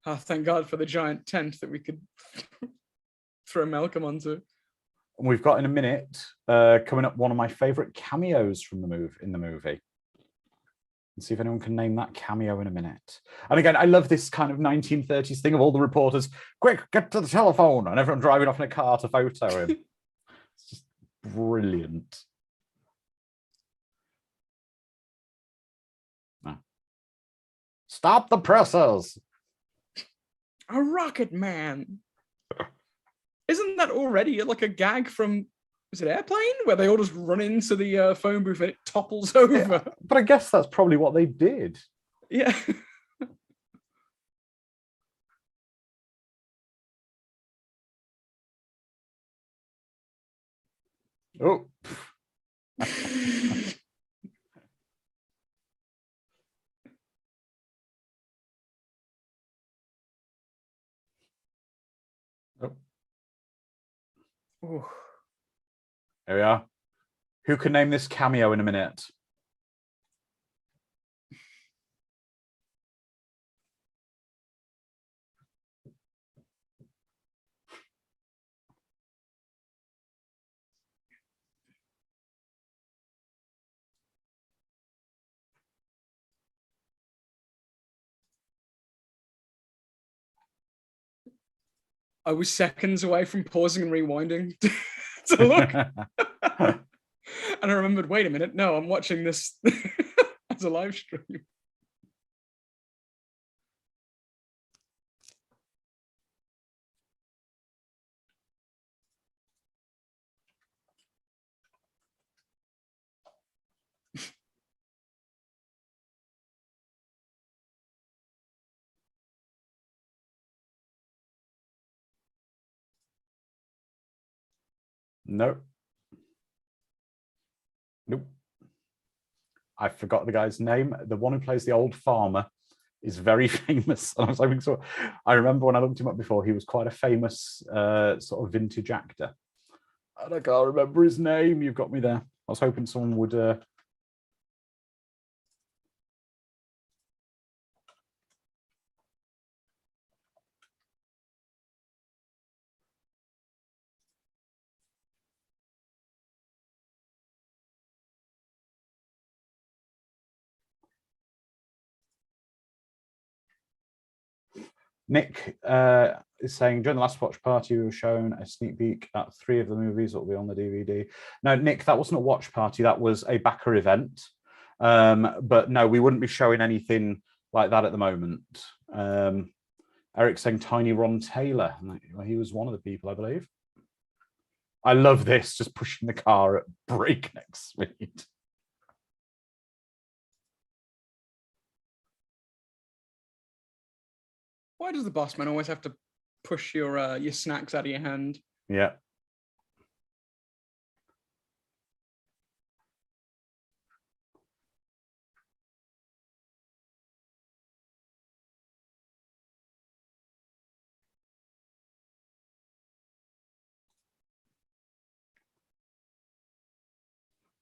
Oh, thank God for the giant tent that we could throw Malcolm onto. We've got in a minute coming up one of my favorite cameos from the movie. Let's see if anyone can name that cameo in a minute. And again, I love this kind of 1930s thing of all the reporters, quick, get to the telephone, and everyone driving off in a car to photo him. It's just brilliant. No. Stop the presses. A rocket man. Isn't that already like a gag from, is it Airplane? Where they all just run into the phone booth and it topples over. Yeah, but I guess that's probably what they did. Yeah. Oh. Oh. There we are. Who can name this cameo in a minute? I was seconds away from pausing and rewinding to look. And I remembered, wait a minute, no, I'm watching this as a live stream. Nope. Nope. I forgot the guy's name. The one who plays the old farmer is very famous. And I was hoping so. I remember when I looked him up before, he was quite a famous sort of vintage actor. And I can't remember his name. You've got me there. I was hoping someone would. Nick is saying during the last watch party, we were shown a sneak peek at 3 of the movies that will be on the DVD. No, Nick, that wasn't a watch party. That was a backer event. But no, we wouldn't be showing anything like that at the moment. Eric's saying Tiny Ron Taylor. He was one of the people, I believe. I love this, just pushing the car at breakneck speed. Why does the boss man always have to push your snacks out of your hand? Yeah.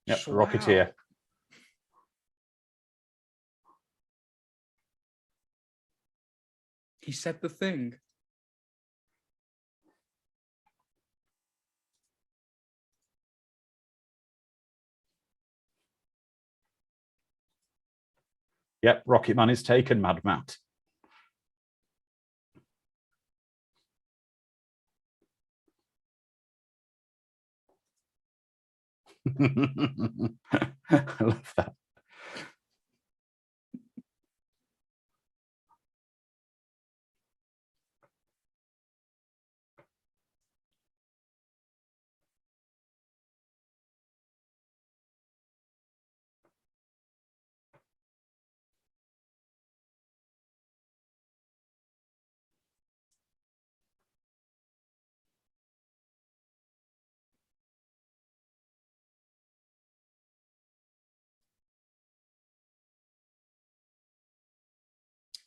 Yep, Wow. Rocketeer. He said the thing. Yep, Rocket Man is taken, Mad Matt. I love that.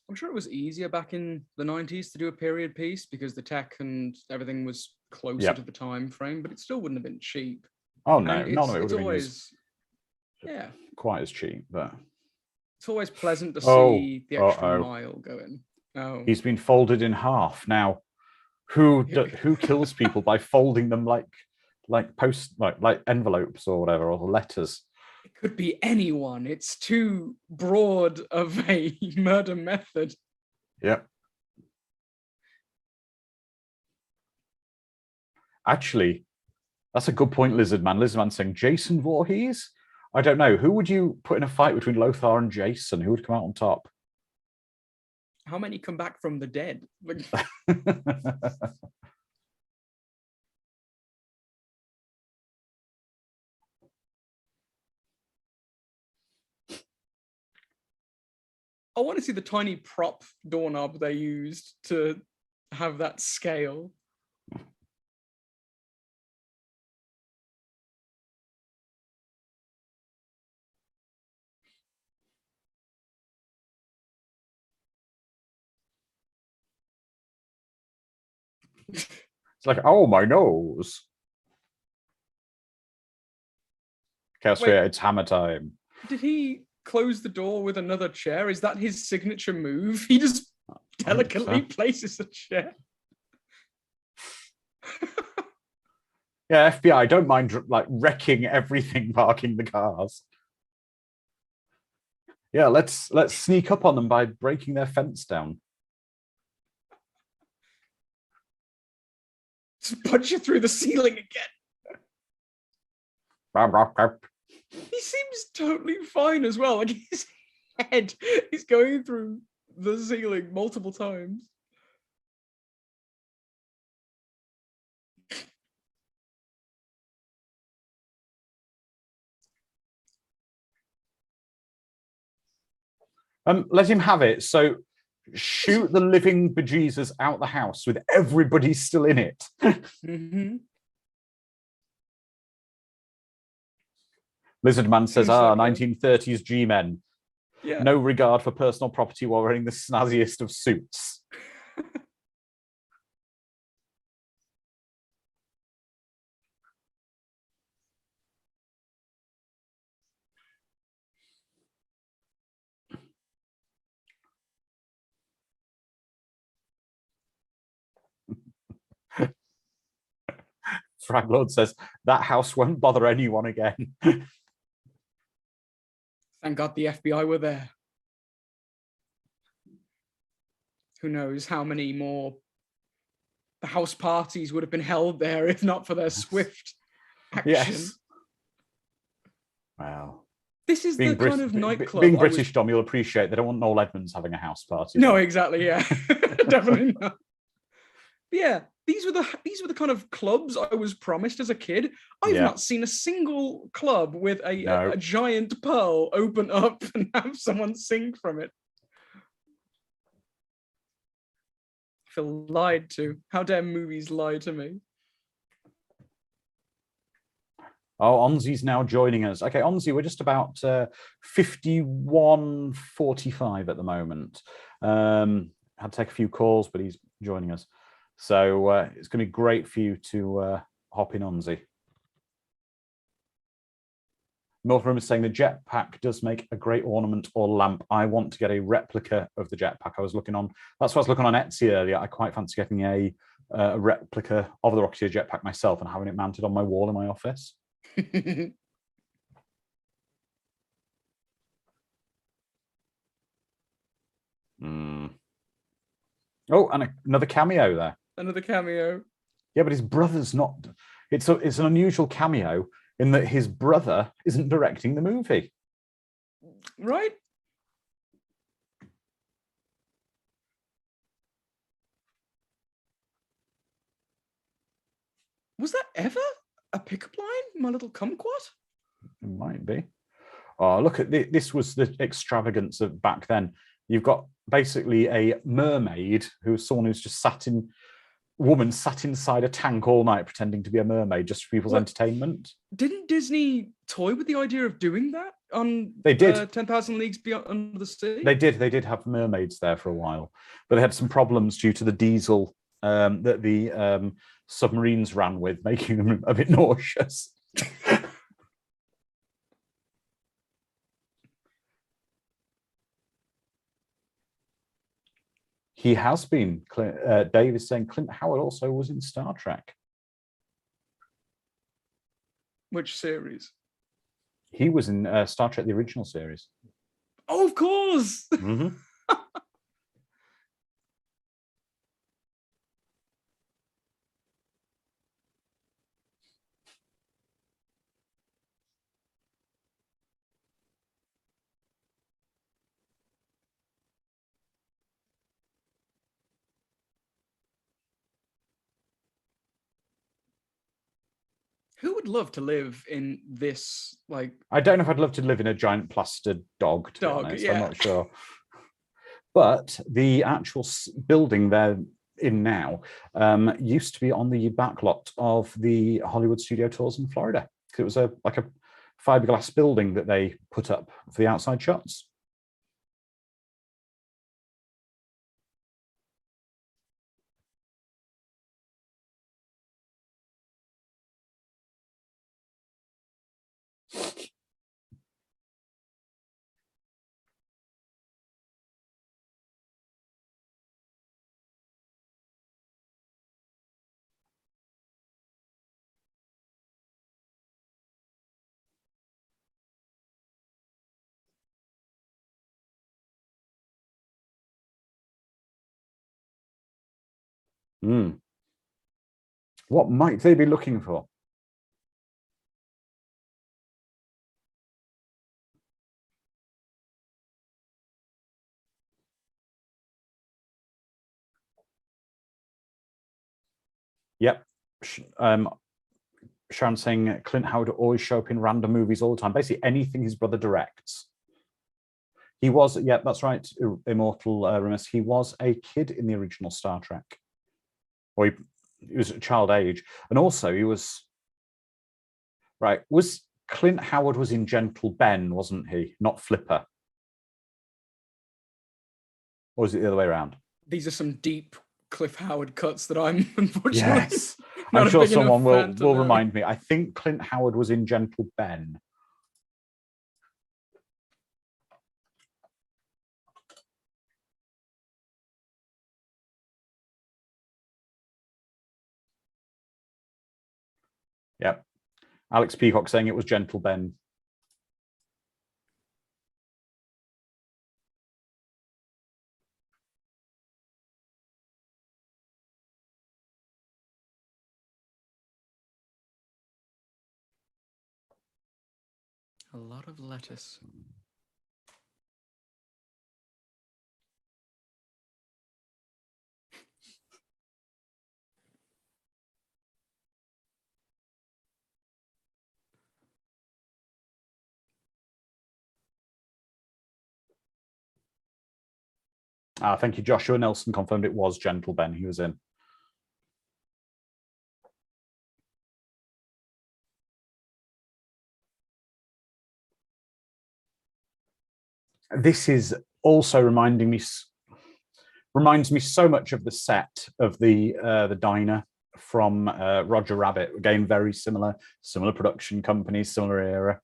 I'm sure it was easier back in the 90s to do a period piece because the tech and everything was closer to the time frame, but it still wouldn't have been cheap. Oh no, And none of it would it's have been always, yeah, quite as cheap, but it's always pleasant to see the extra uh-oh. mile going. Oh, He's been folded in half. Now, who kills people by folding them like envelopes or whatever, or letters? it could be anyone. It's too broad of a murder method. Yep. Actually, that's a good point, Lizard Man. Lizard Man saying Jason Voorhees? I don't know. Who would you put in a fight between Lothar and Jason? Who would come out on top? How many come back from the dead? I want to see the tiny prop doorknob they used to have that scale. It's like, oh, my nose. Chaosphere, it's hammer time. Did he close the door with another chair? Is that his signature move? He just delicately places a chair. Yeah, FBI, don't mind like wrecking everything, parking the cars. Yeah, let's sneak up on them by breaking their fence down. Just punch you through the ceiling again. He seems totally fine as well. Like his head is going through the ceiling multiple times. Let him have it. So shoot the living bejesus out the house with everybody still in it. Mm-hmm. Lizard Man says, 1930s G-men. Yeah. No regard for personal property while wearing the snazziest of suits. Frank Lord says, that house won't bother anyone again. Thank God the FBI were there. Who knows how many more house parties would have been held there if not for their swift action. Yes. Wow. This is the kind of nightclub. Being British, Dom, you'll appreciate they don't want Noel Edmonds having a house party. No, exactly. Yeah, definitely not. But yeah, these were the kind of clubs I was promised as a kid. I've not seen a single club with a giant pearl open up and have someone sing from it. I feel lied to. How dare movies lie to me? Oh, Onzi's now joining us. Okay, Onzi, we're just about 51:45 at the moment. Had to take a few calls, but he's joining us. So it's going to be great for you to hop in, Onzi. Milgram is saying the jetpack does make a great ornament or lamp. I want to get a replica of the jetpack. That's what I was looking on Etsy earlier. I quite fancy getting a replica of the Rocketeer jetpack myself and having it mounted on my wall in my office. Oh, and another cameo there. Another cameo. Yeah, but his brother's not. It's an unusual cameo in that his brother isn't directing the movie. Right? Was that ever a pickup line, my little kumquat? It might be. Oh, look at this. This was the extravagance of back then. You've got basically a mermaid who's someone who's just sat inside a tank all night pretending to be a mermaid just for people's entertainment. Didn't Disney toy with the idea of doing that on they did 10,000 Leagues Beyond Under the Sea? They did have mermaids there for a while, but they had some problems due to the diesel that the submarines ran with, making them a bit nauseous. He has been. Dave is saying Clint Howard also was in Star Trek. Which series? He was in Star Trek, the original series. Oh, of course. Mm-hmm. Who would love to live in this? Like, I don't know if I'd love to live in a giant plastered dog, to be honest. Yeah. I'm not sure. But the actual building they're in now used to be on the back lot of the Hollywood studio tours in Florida. It was like a fiberglass building that they put up for the outside shots. What might they be looking for? Yep. Sharon saying Clint Howard always show up in random movies all the time. Basically anything his brother directs. He was, yeah, that's right, Immortal Remus. He was a kid in the original Star Trek. Or he was at child age. And also he was, right, Clint Howard was in Gentle Ben, wasn't he? Not Flipper. Or was it the other way around? These are some deep Cliff Howard cuts that I'm unfortunately. Yes, I'm sure someone will remind me. I think Clint Howard was in Gentle Ben. Yep. Alex Peacock saying it was Gentle Ben. A lot of lettuce. Thank you. Joshua Nelson confirmed it was Gentle Ben he was in. This is also reminds me so much of the set of the diner from Roger Rabbit. Again, very similar production companies, similar era.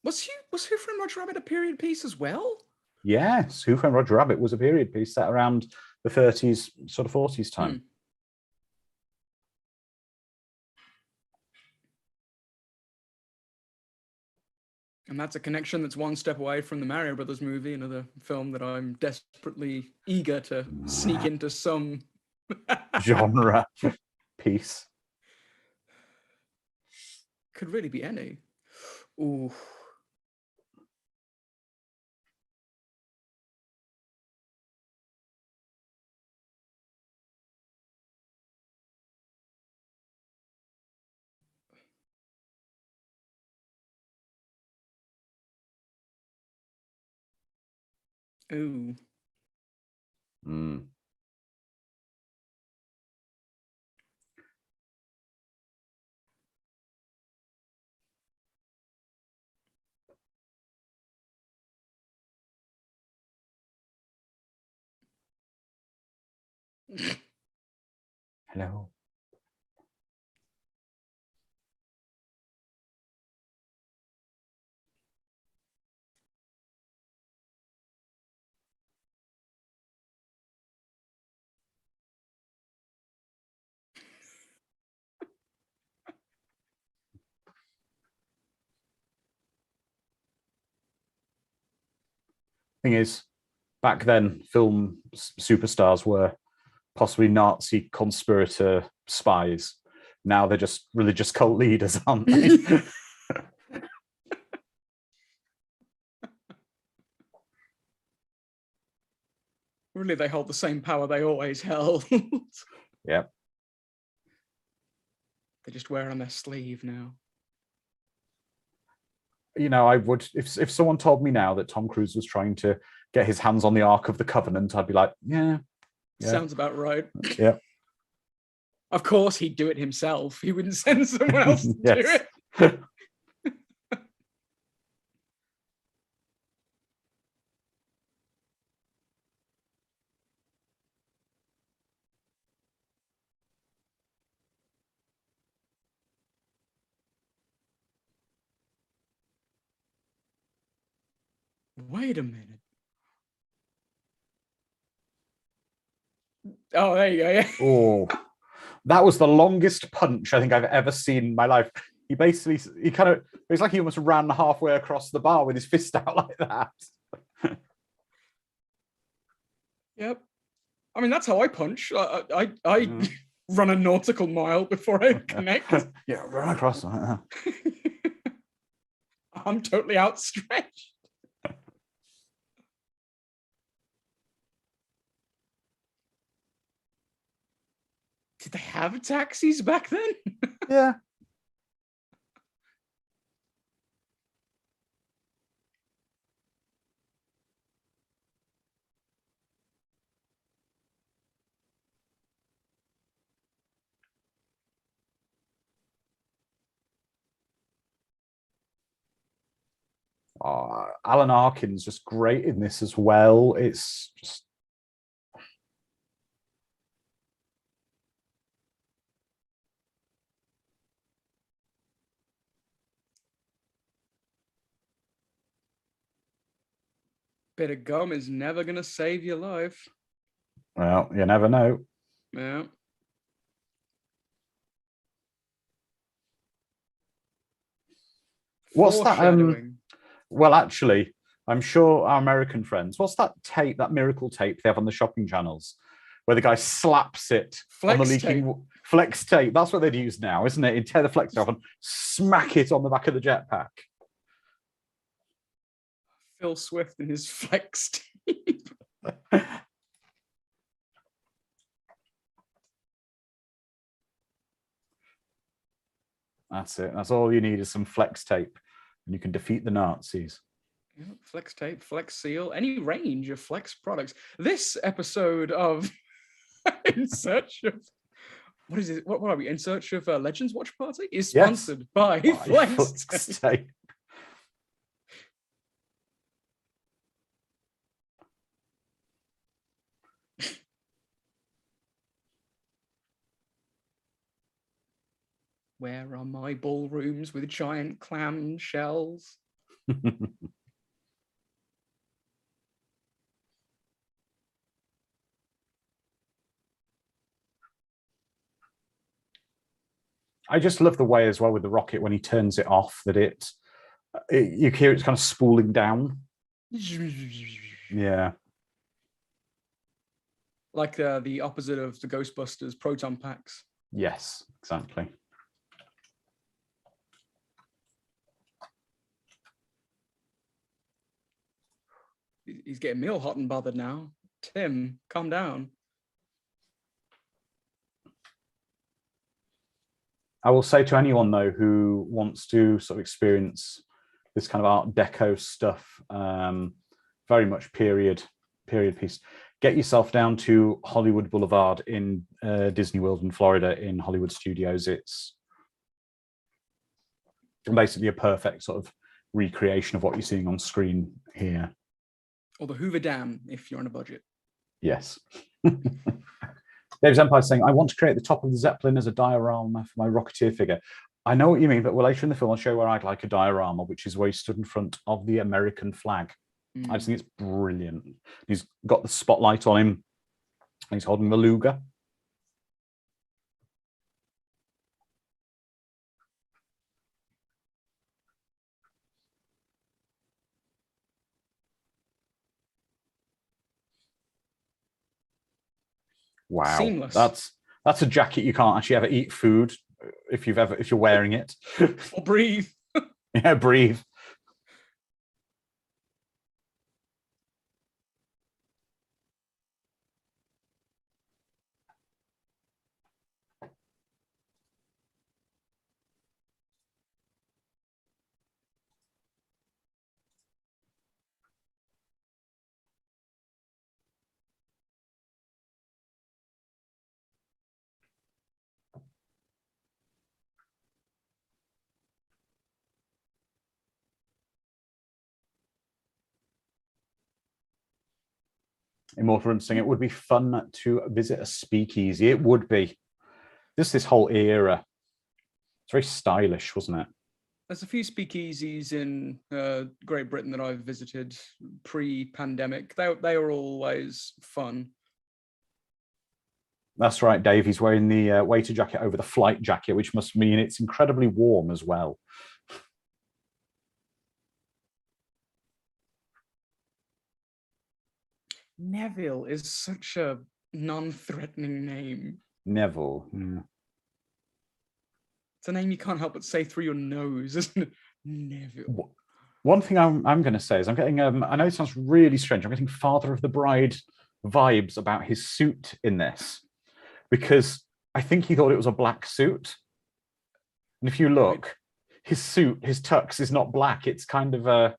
Was Who Framed Roger Rabbit a period piece as well? Yes, Who Framed Roger Rabbit was a period piece set around the 30s, sort of 40s time. And that's a connection that's one step away from the Mario Brothers movie, another film that I'm desperately eager to sneak into some genre piece. Could really be any. Ooh. Ooh. Mm. Hello. Thing is, back then, film superstars were possibly Nazi conspirator spies. Now they're just religious cult leaders, aren't they? Really, they hold the same power they always held. Yep. They just wear it on their sleeve now. You know, I would, if someone told me now that Tom Cruise was trying to get his hands on the Ark of the Covenant, I'd be like, yeah. Sounds about right. Yeah. Of course, he'd do it himself. He wouldn't send someone else to do it. Wait a minute. Oh, there you go. Yeah. Oh, that was the longest punch I think I've ever seen in my life. He it's like he almost ran halfway across the bar with his fist out like that. Yep. I mean, that's how I punch. I run a nautical mile before I connect. Yeah, run across like that. I'm totally outstretched. Did they have taxis back then? Yeah. Alan Arkin's just great in this as well. It's just Bit of gum is never going to save your life. Well, you never know. Yeah. What's that? Well, actually, I'm sure our American friends, what's that tape, that miracle tape they have on the shopping channels, where the guy slaps it on the leaking flex tape? That's what they'd use now, isn't it? He'd tear the flex off and smack it on the back of the jetpack. Phil Swift and his flex tape. That's it. That's all you need is some flex tape, and you can defeat the Nazis. Yeah, flex tape, flex seal, any range of flex products. This episode of In Search of what is it? What are we? In Search of Legends Watch Party is sponsored by Flex Tape. Where are my ballrooms with giant clam shells? I just love the way as well with the rocket when he turns it off that you hear it's kind of spooling down. Yeah. Like the opposite of the Ghostbusters proton packs. Yes, exactly. He's getting me all hot and bothered now. Tim, calm down. I will say to anyone though who wants to sort of experience this kind of Art Deco stuff, very much period piece. Get yourself down to Hollywood Boulevard in Disney World in Florida in Hollywood Studios. It's basically a perfect sort of recreation of what you're seeing on screen here. Or the Hoover Dam, if you're on a budget. Yes. Dave's Empire saying, I want to create the top of the Zeppelin as a diorama for my Rocketeer figure. I know what you mean, but later in the film, I'll show where I'd like a diorama, which is where he stood in front of the American flag. I just think it's brilliant. He's got the spotlight on him. He's holding the Luger. Wow, seamless. That's a jacket you can't actually ever eat food if you're wearing it. Or breathe. Yeah, breathe. Immortal Room saying it would be fun to visit a speakeasy. It would be. This whole era. It's very stylish, wasn't it? There's a few speakeasies in Great Britain that I've visited pre-pandemic. They were always fun. That's right, Dave. He's wearing the waiter jacket over the flight jacket, which must mean it's incredibly warm as well. Neville is such a non-threatening name. Neville. Yeah. It's a name you can't help but say through your nose, isn't it? Neville. One thing I'm going to say is I'm getting, I know it sounds really strange, I'm getting Father of the Bride vibes about his suit in this, because I think he thought it was a black suit. And if you look, his suit, his tux is not black. It's kind of a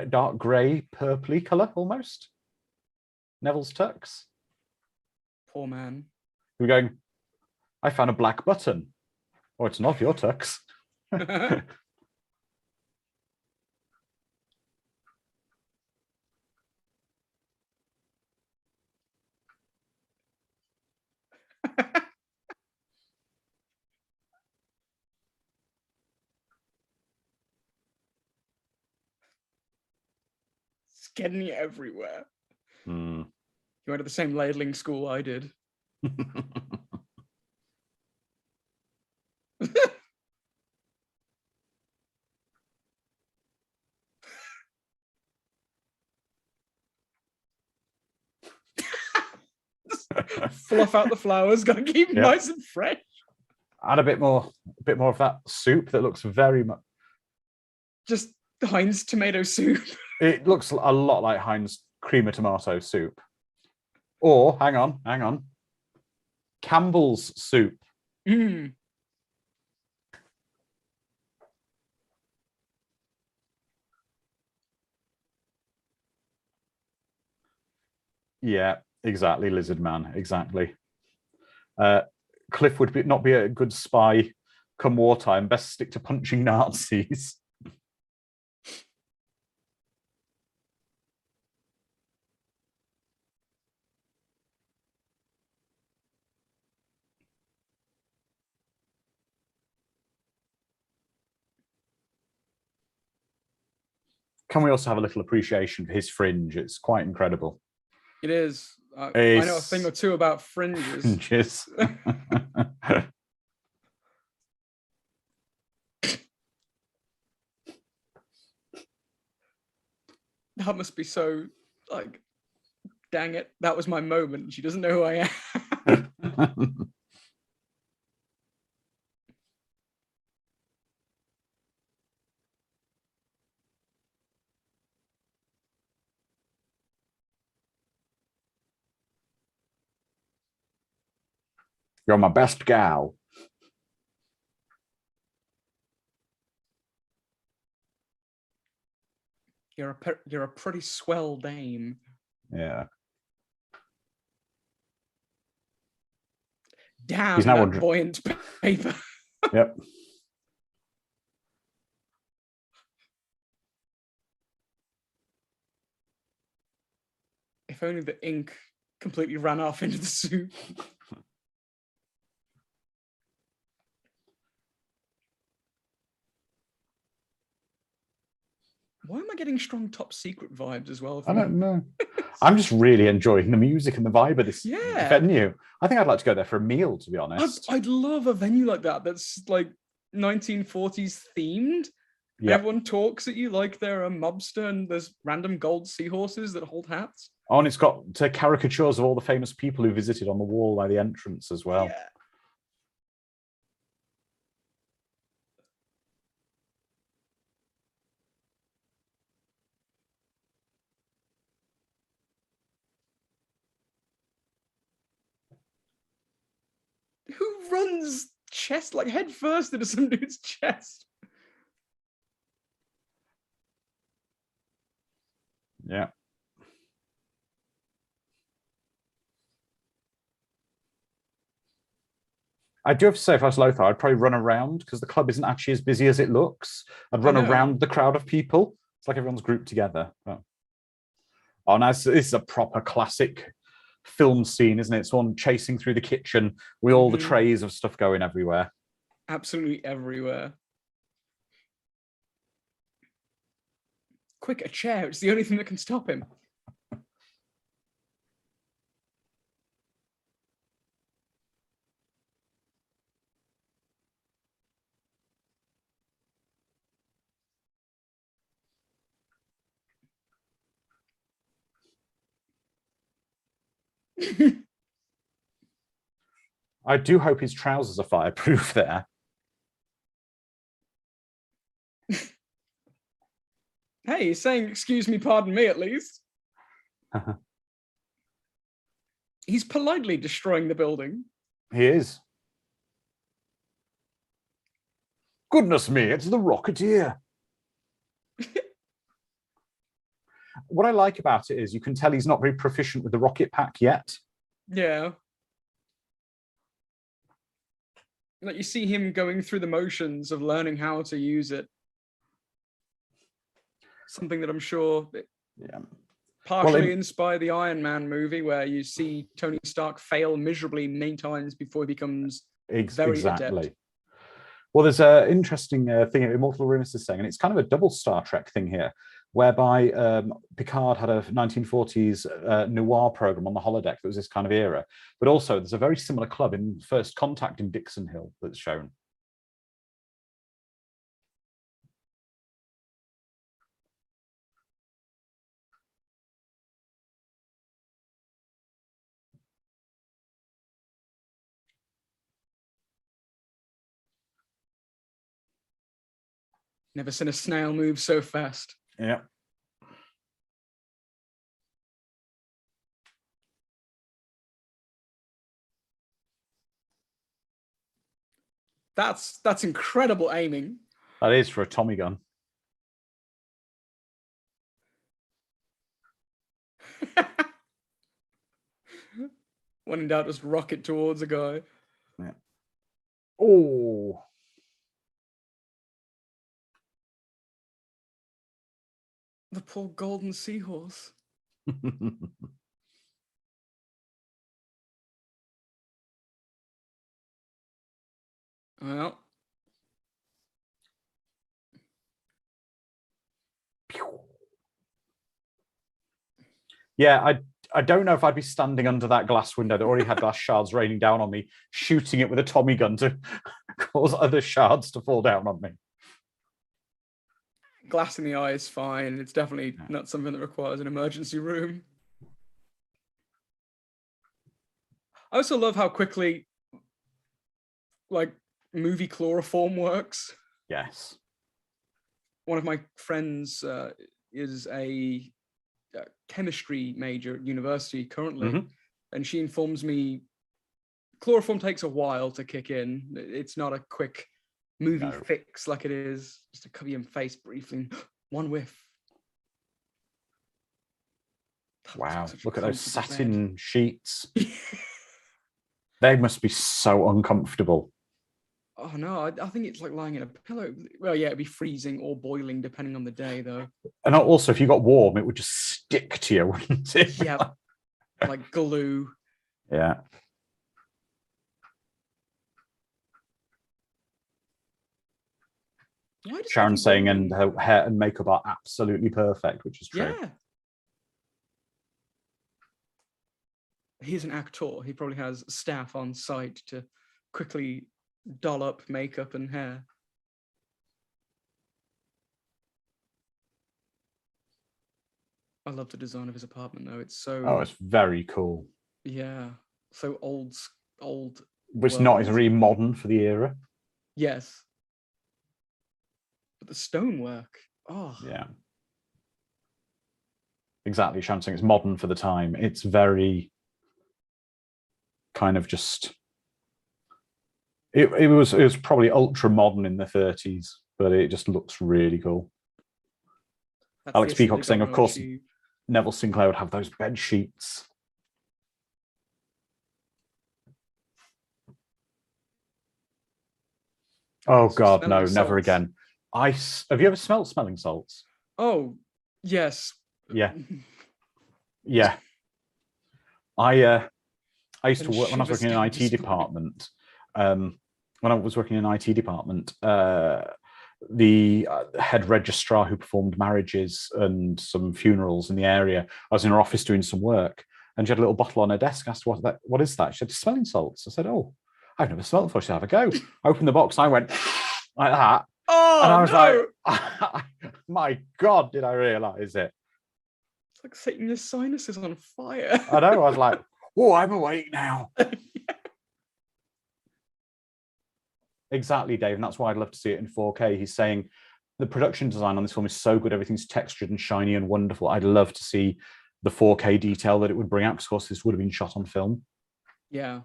dark grey, purpley colour almost. Neville's tux. Poor man. We're going, I found a black button. Oh, it's not your tux. It's getting everywhere. Mm. You went to the same ladling school I did. Fluff out the flowers, gotta keep them nice and fresh. Add a bit more of that soup that looks very much just Heinz tomato soup. It looks a lot like Heinz cream of tomato soup. Or hang on. Campbell's soup. Mm. Yeah, exactly, Lizard Man, exactly. Cliff would not be a good spy come wartime. Best stick to punching Nazis. Can we also have a little appreciation for his fringe? It's quite incredible. It is. I know a thing or two about fringes. Fringes. That must be so, like, dang it. That was my moment. She doesn't know who I am. You're my best gal. You're a pretty swell dame. Yeah. Damn, He's now that buoyant paper. Yep. If only the ink completely ran off into the soup. Why am I getting strong Top Secret vibes as well? I don't know. I'm just really enjoying the music and the vibe of this venue. I think I'd like to go there for a meal, to be honest. I'd love a venue like that that's like 1940s themed. Yep. Everyone talks at you like they're a mobster, and there's random gold seahorses that hold hats. Oh, and it's got caricatures of all the famous people who visited on the wall by the entrance as well. Yeah. Who runs chest, like, head first into some dude's chest? Yeah. I do have to say, if I was Lothar, I'd probably run around, because the club isn't actually as busy as it looks. I'd run around the crowd of people. It's like everyone's grouped together. Oh, now this is a proper classic film scene, isn't it? It's one chasing through the kitchen with all the trays of stuff going everywhere. Absolutely everywhere. Quick, a chair. It's the only thing that can stop him. I do hope his trousers are fireproof there. Hey, he's saying, excuse me, pardon me, at least. He's politely destroying the building. He is. Goodness me, it's the Rocketeer. What I like about it is you can tell he's not very proficient with the rocket pack yet. Yeah. Like, you see him going through the motions of learning how to use it. Something that I'm sure partially inspired the Iron Man movie, where you see Tony Stark fail miserably many times before he becomes very adept. Well, there's an interesting thing Immortal Rumus is saying, and it's kind of a double Star Trek thing here, whereby Picard had a 1940s noir program on the holodeck that was this kind of era. But also, there's a very similar club in First Contact in Dixon Hill that's shown. Never seen a snail move so fast. Yeah. That's incredible aiming. That is for a Tommy gun. When in doubt, just rocket towards a guy. Yeah. Oh. The poor golden seahorse. Well. Yeah, I don't know if I'd be standing under that glass window that already had glass shards raining down on me, shooting it with a Tommy gun to cause other shards to fall down on me. Glass in the eye is fine. It's definitely not something that requires an emergency room. I also love how quickly, like, movie chloroform works. Yes. One of my friends is a chemistry major at university currently, and she informs me chloroform takes a while to kick in. It's not a quick movie fix like it is just to cover your face briefly. One whiff. Wow, look at those satin sheets. They must be so uncomfortable. Oh no, I think it's like lying in a pillow. Well, yeah, it'd be freezing or boiling depending on the day, though. And also, if you got warm, it would just stick to you, wouldn't it? Yeah, like glue. Yeah. Sharon's saying, and her hair and makeup are absolutely perfect, which is true. Yeah. He's an actor. He probably has staff on site to quickly doll up makeup and hair. I love the design of his apartment, though. It's so... Oh, it's very cool. Yeah. So old. Which not is really modern for the era. Yes. But the stonework. Oh. Yeah. Exactly. Sharon's saying it's modern for the time. It's very kind of just... It was probably ultra modern in the 30s, but it just looks really cool. That's Alex Peacock saying, of course, Neville Sinclair would have those bed sheets. Oh God, no, never again. Ice. Have you ever smelled smelling salts? Oh, yes. Yeah. Yeah. I used to work when I was working in an IT department. When I was working in an IT department, the head registrar who performed marriages and some funerals in the area, I was in her office doing some work, and she had a little bottle on her desk. I asked, what is that? She said, smelling salts. I said, oh, I've never smelled it before. She said, have a go. I opened the box and I went like that. Oh, and I was like, my God, did I realize it? It's like setting your sinuses on fire. I know. I was like, oh, I'm awake now. Exactly, Dave, and that's why I'd love to see it in 4K. He's saying the production design on this film is so good, everything's textured and shiny and wonderful. I'd love to see the 4K detail that it would bring out, because of course this would have been shot on film. Yeah.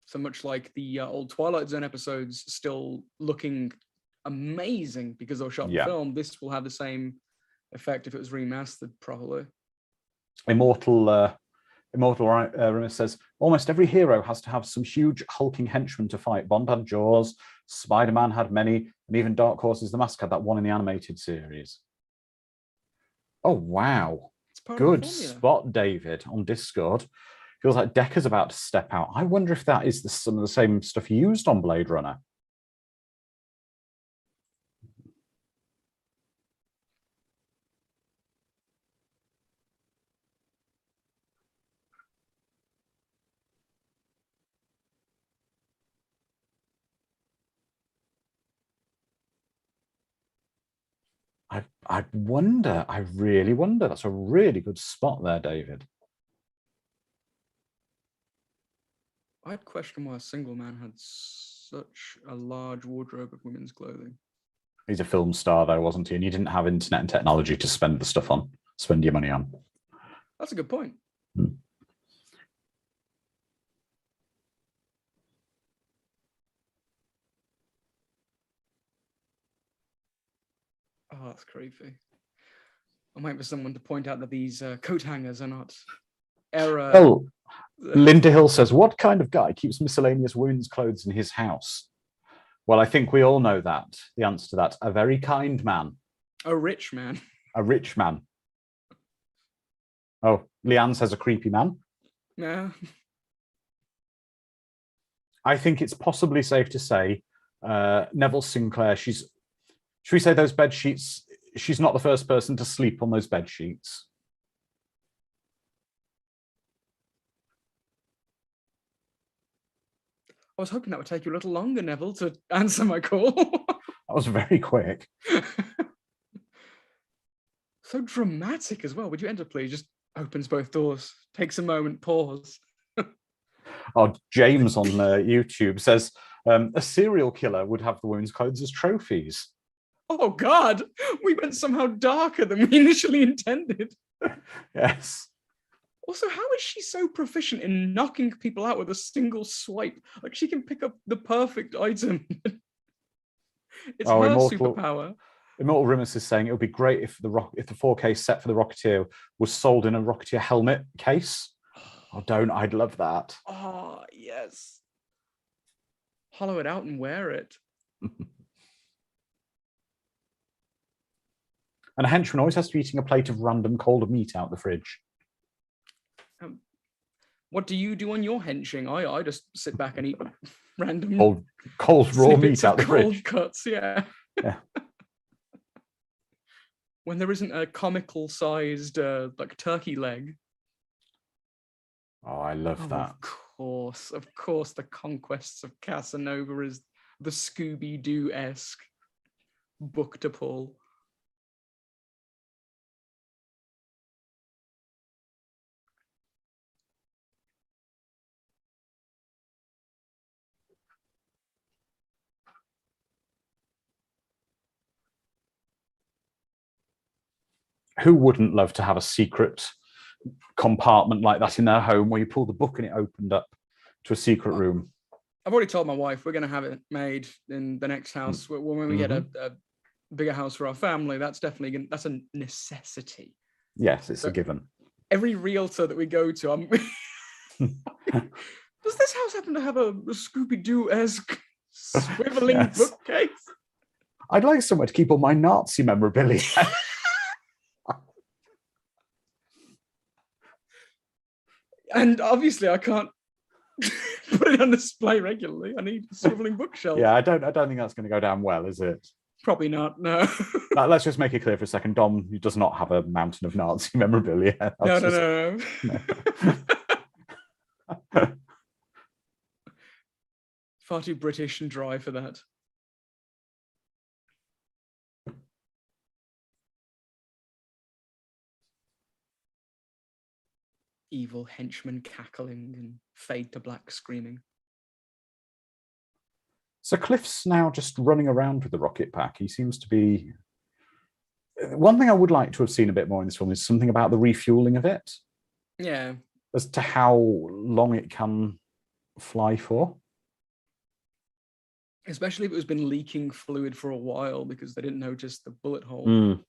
So much like the old Twilight Zone episodes still looking amazing because they were shot on film, this will have the same effect if it was remastered properly. Immortal Rimus says, almost every hero has to have some huge hulking henchman to fight. Bond had Jaws, Spider-Man had many, and even Dark Horse's The Mask had that one in the animated series. Oh, wow. Good spot, David, on Discord. Feels like Decker's about to step out. I wonder if that is some of the same stuff used on Blade Runner. I wonder, I really wonder. That's a really good spot there, David. I'd question why a single man had such a large wardrobe of women's clothing. He's a film star, though, wasn't he? And you didn't have internet and technology to spend the stuff on, spend your money on. That's a good point. Oh, that's creepy. I'm waiting for someone to point out that these coat hangers are not error. Oh, Linda Hill says, what kind of guy keeps miscellaneous women's clothes in his house? Well, I think we all know that. The answer to that, a very kind man. A rich man. A rich man. Oh, Leanne says a creepy man. No. I think it's possibly safe to say Neville Sinclair, should we say those bed sheets, she's not the first person to sleep on those bed sheets. I was hoping that would take you a little longer, Neville, to answer my call. That was very quick. So dramatic as well. Would you enter, please? Just opens both doors, takes a moment, pause. Oh, James on YouTube says a serial killer would have the women's clothes as trophies. Oh God, we went somehow darker than we initially intended. Yes. Also, how is she so proficient in knocking people out with a single swipe? Like she can pick up the perfect item. It's her superpower. Immortal Rimus is saying it would be great if the 4K set for the Rocketeer was sold in a Rocketeer helmet case. Oh, I'd love that. Oh, yes. Hollow it out and wear it. And a henchman always has to be eating a plate of random cold meat out the fridge. What do you do on your henching? I just sit back and eat random cold raw meat out the fridge. Cuts, yeah. Yeah. When there isn't a comical sized like turkey leg. Oh, I love that. Of course, the Conquests of Casanova is the Scooby-Doo-esque book to pull. Who wouldn't love to have a secret compartment like that in their home where you pull the book and it opened up to a secret room? I've already told my wife we're going to have it made in the next house. When we get a bigger house for our family, that's definitely that's a necessity. Yes, it's a given. Every realtor that we go to, does this house happen to have a Scooby-Doo-esque swiveling bookcase? I'd like somewhere to keep all my Nazi memorabilia. And obviously, I can't put it on display regularly. I need a swiveling bookshelf. Yeah, I don't think that's going to go down well, is it? Probably not. No. Let's just make it clear for a second. Dom does not have a mountain of Nazi memorabilia. No. Far too British and dry for that. Evil henchmen cackling and fade to black screaming. So Cliff's now just running around with the rocket pack. He seems to be... One thing I would like to have seen a bit more in this film is something about the refueling of it. Yeah. As to how long it can fly for. Especially if it was been leaking fluid for a while because they didn't notice the bullet hole.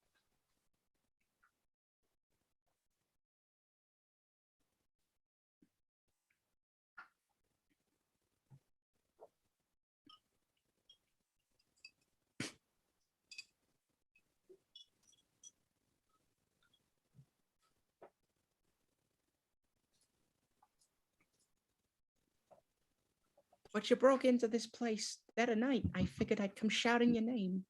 But you broke into this place that a night. I figured I'd come shouting your name.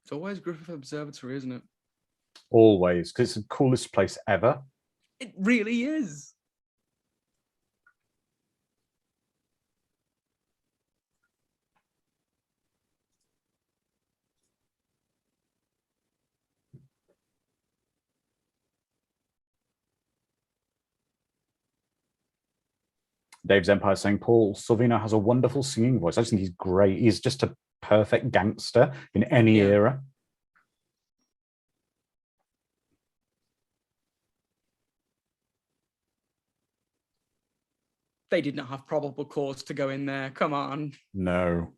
It's always Griffith Observatory, isn't it? Always, because it's the coolest place ever. It really is. Dave's Empire saying Paul Sorvino has a wonderful singing voice. I just think he's great. He's just a perfect gangster in any era. They did not have probable cause to go in there. Come on. No.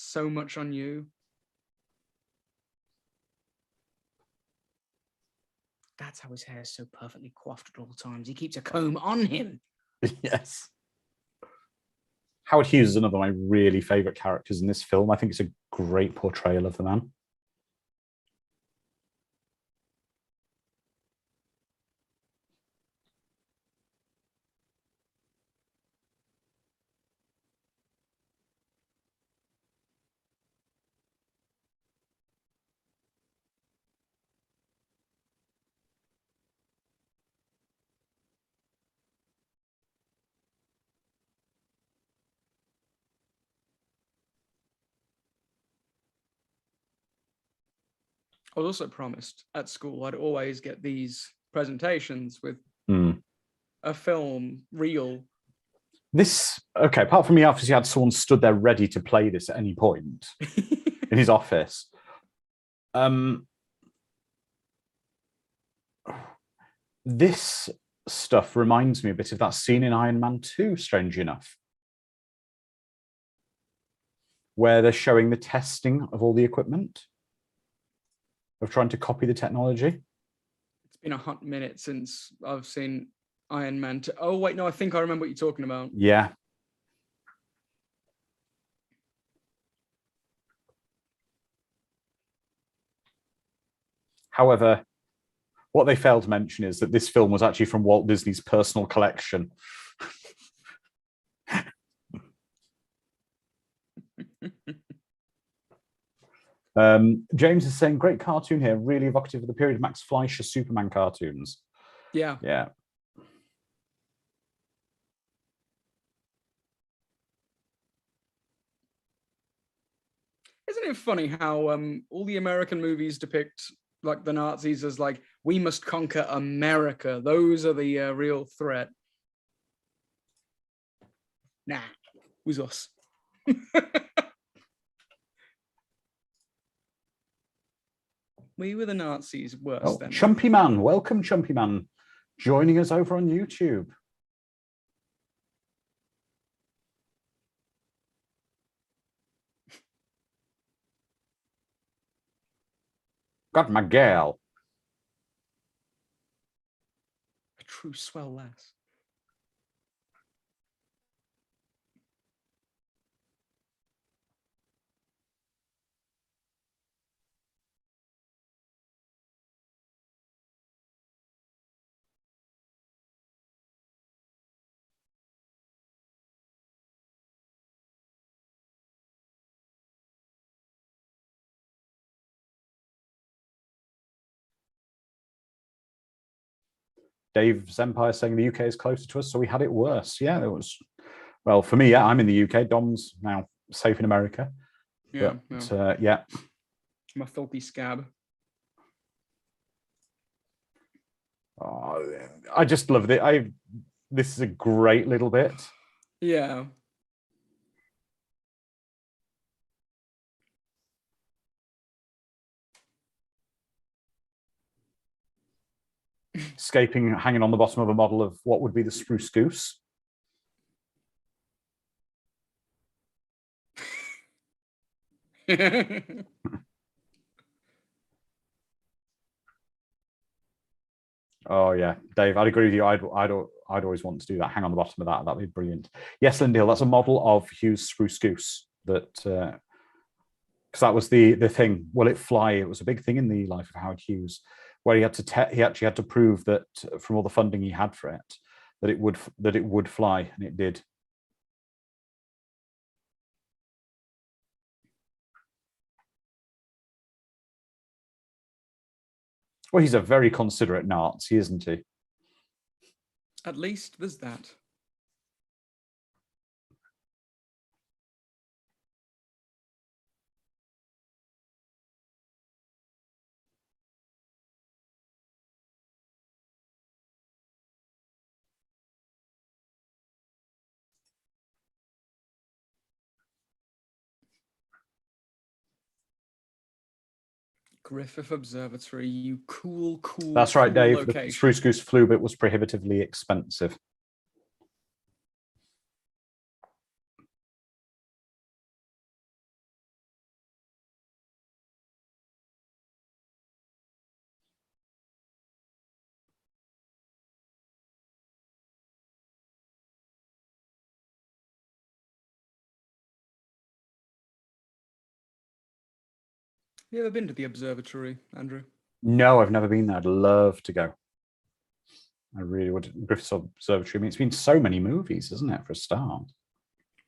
so much on you. That's how his hair is so perfectly coiffed at all times. He keeps a comb on him. Yes. Howard Hughes is another of my really favorite characters in this film. I think it's a great portrayal of the man. I was also promised at school I'd always get these presentations with a film reel. This, okay, apart from me, obviously had someone stood there ready to play this at any point in his office. This stuff reminds me a bit of that scene in Iron Man 2, strangely enough, where they're showing the testing of all the equipment, of trying to copy the technology. It's been a hot minute since I've seen Iron Man 2. Oh, wait, no, I think I remember what you're talking about. Yeah. However, what they failed to mention is that this film was actually from Walt Disney's personal collection. James is saying, great cartoon here, really evocative of the period of Max Fleischer Superman cartoons. Yeah. Yeah. Isn't it funny how all the American movies depict like the Nazis as like, we must conquer America. Those are the real threat. Nah, it was us. We were the Nazis, worse than Chumpy Man, welcome Chumpy Man, joining us over on YouTube. Got my gal. A true swell lass. Dave's Empire saying the UK is closer to us, so we had it worse. Yeah, it was. Well, for me, yeah, I'm in the UK. Dom's now safe in America. Yeah, but, yeah. My filthy scab. Oh, I just love it. This is a great little bit. Yeah. Escaping, hanging on the bottom of a model of what would be the Spruce Goose. Oh yeah, Dave, I'd agree with you. I'd always want to do that. Hang on the bottom of that. That'd be brilliant. Yes, Lindale, that's a model of Hughes' Spruce Goose. That because that was the thing. Will it fly? It was a big thing in the life of Howard Hughes, where he actually had to prove that from all the funding he had for it, that it would fly, and it did. Well, he's a very considerate Nazi, isn't he? At least there's that. Griffith Observatory, you cool. That's right, cool Dave. Location. The Spruce Goose flu bit was prohibitively expensive. You ever been to the observatory, Andrew? No, I've never been there. I'd love to go. I really would. Griffiths Observatory. I mean, it's been so many movies, isn't it, for a start?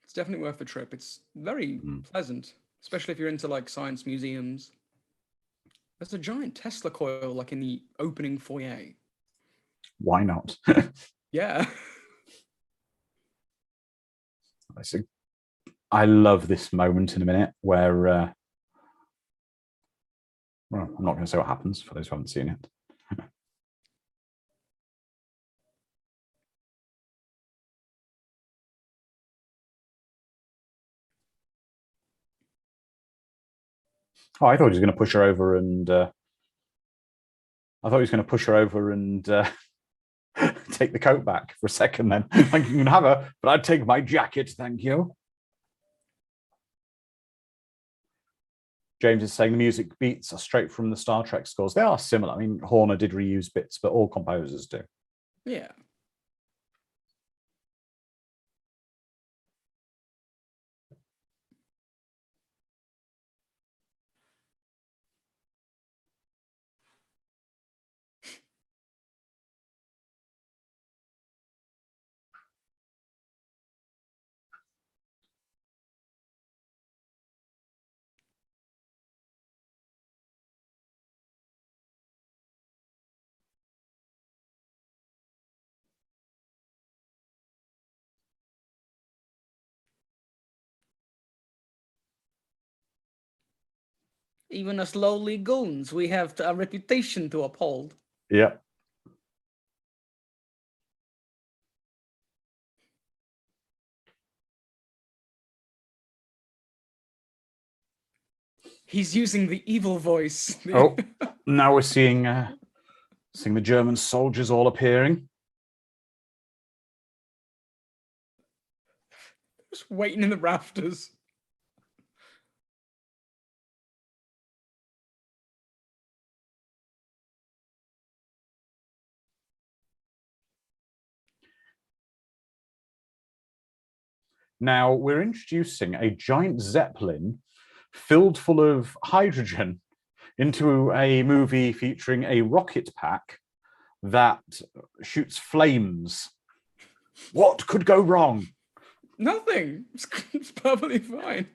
It's definitely worth the trip. It's very pleasant, especially if you're into like science museums. There's a giant Tesla coil like in the opening foyer. Why not? Yeah. I love this moment in a minute where, well, I'm not going to say what happens for those who haven't seen it. Oh, I thought he was going to push her over and take the coat back for a second then. Like, you can have her, but I'd take my jacket, thank you. James is saying the music beats are straight from the Star Trek scores. They are similar. I mean, Horner did reuse bits, but all composers do. Yeah. Even as lowly goons, we have a reputation to uphold. Yeah. He's using the evil voice. Oh, now we're seeing the German soldiers all appearing. Just waiting in the rafters. Now we're introducing a giant Zeppelin filled full of hydrogen into a movie featuring a rocket pack that shoots flames. What could go wrong? Nothing. It's perfectly fine.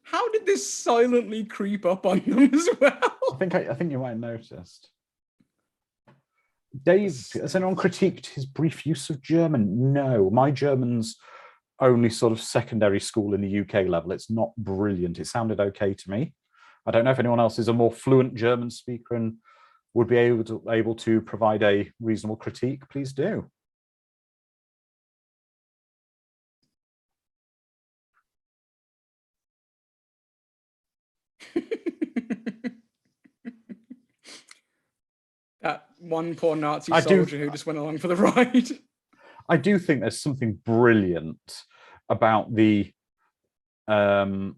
How did this silently creep up on them as well? I think you might have noticed. Dave, has anyone critiqued his brief use of German? No, my German's only sort of secondary school in the UK level. It's not brilliant. It sounded okay to me. I don't know if anyone else is a more fluent German speaker and would be able to provide a reasonable critique. Please do. That one poor Nazi soldier who just went along for the ride. I do think there's something brilliant about the I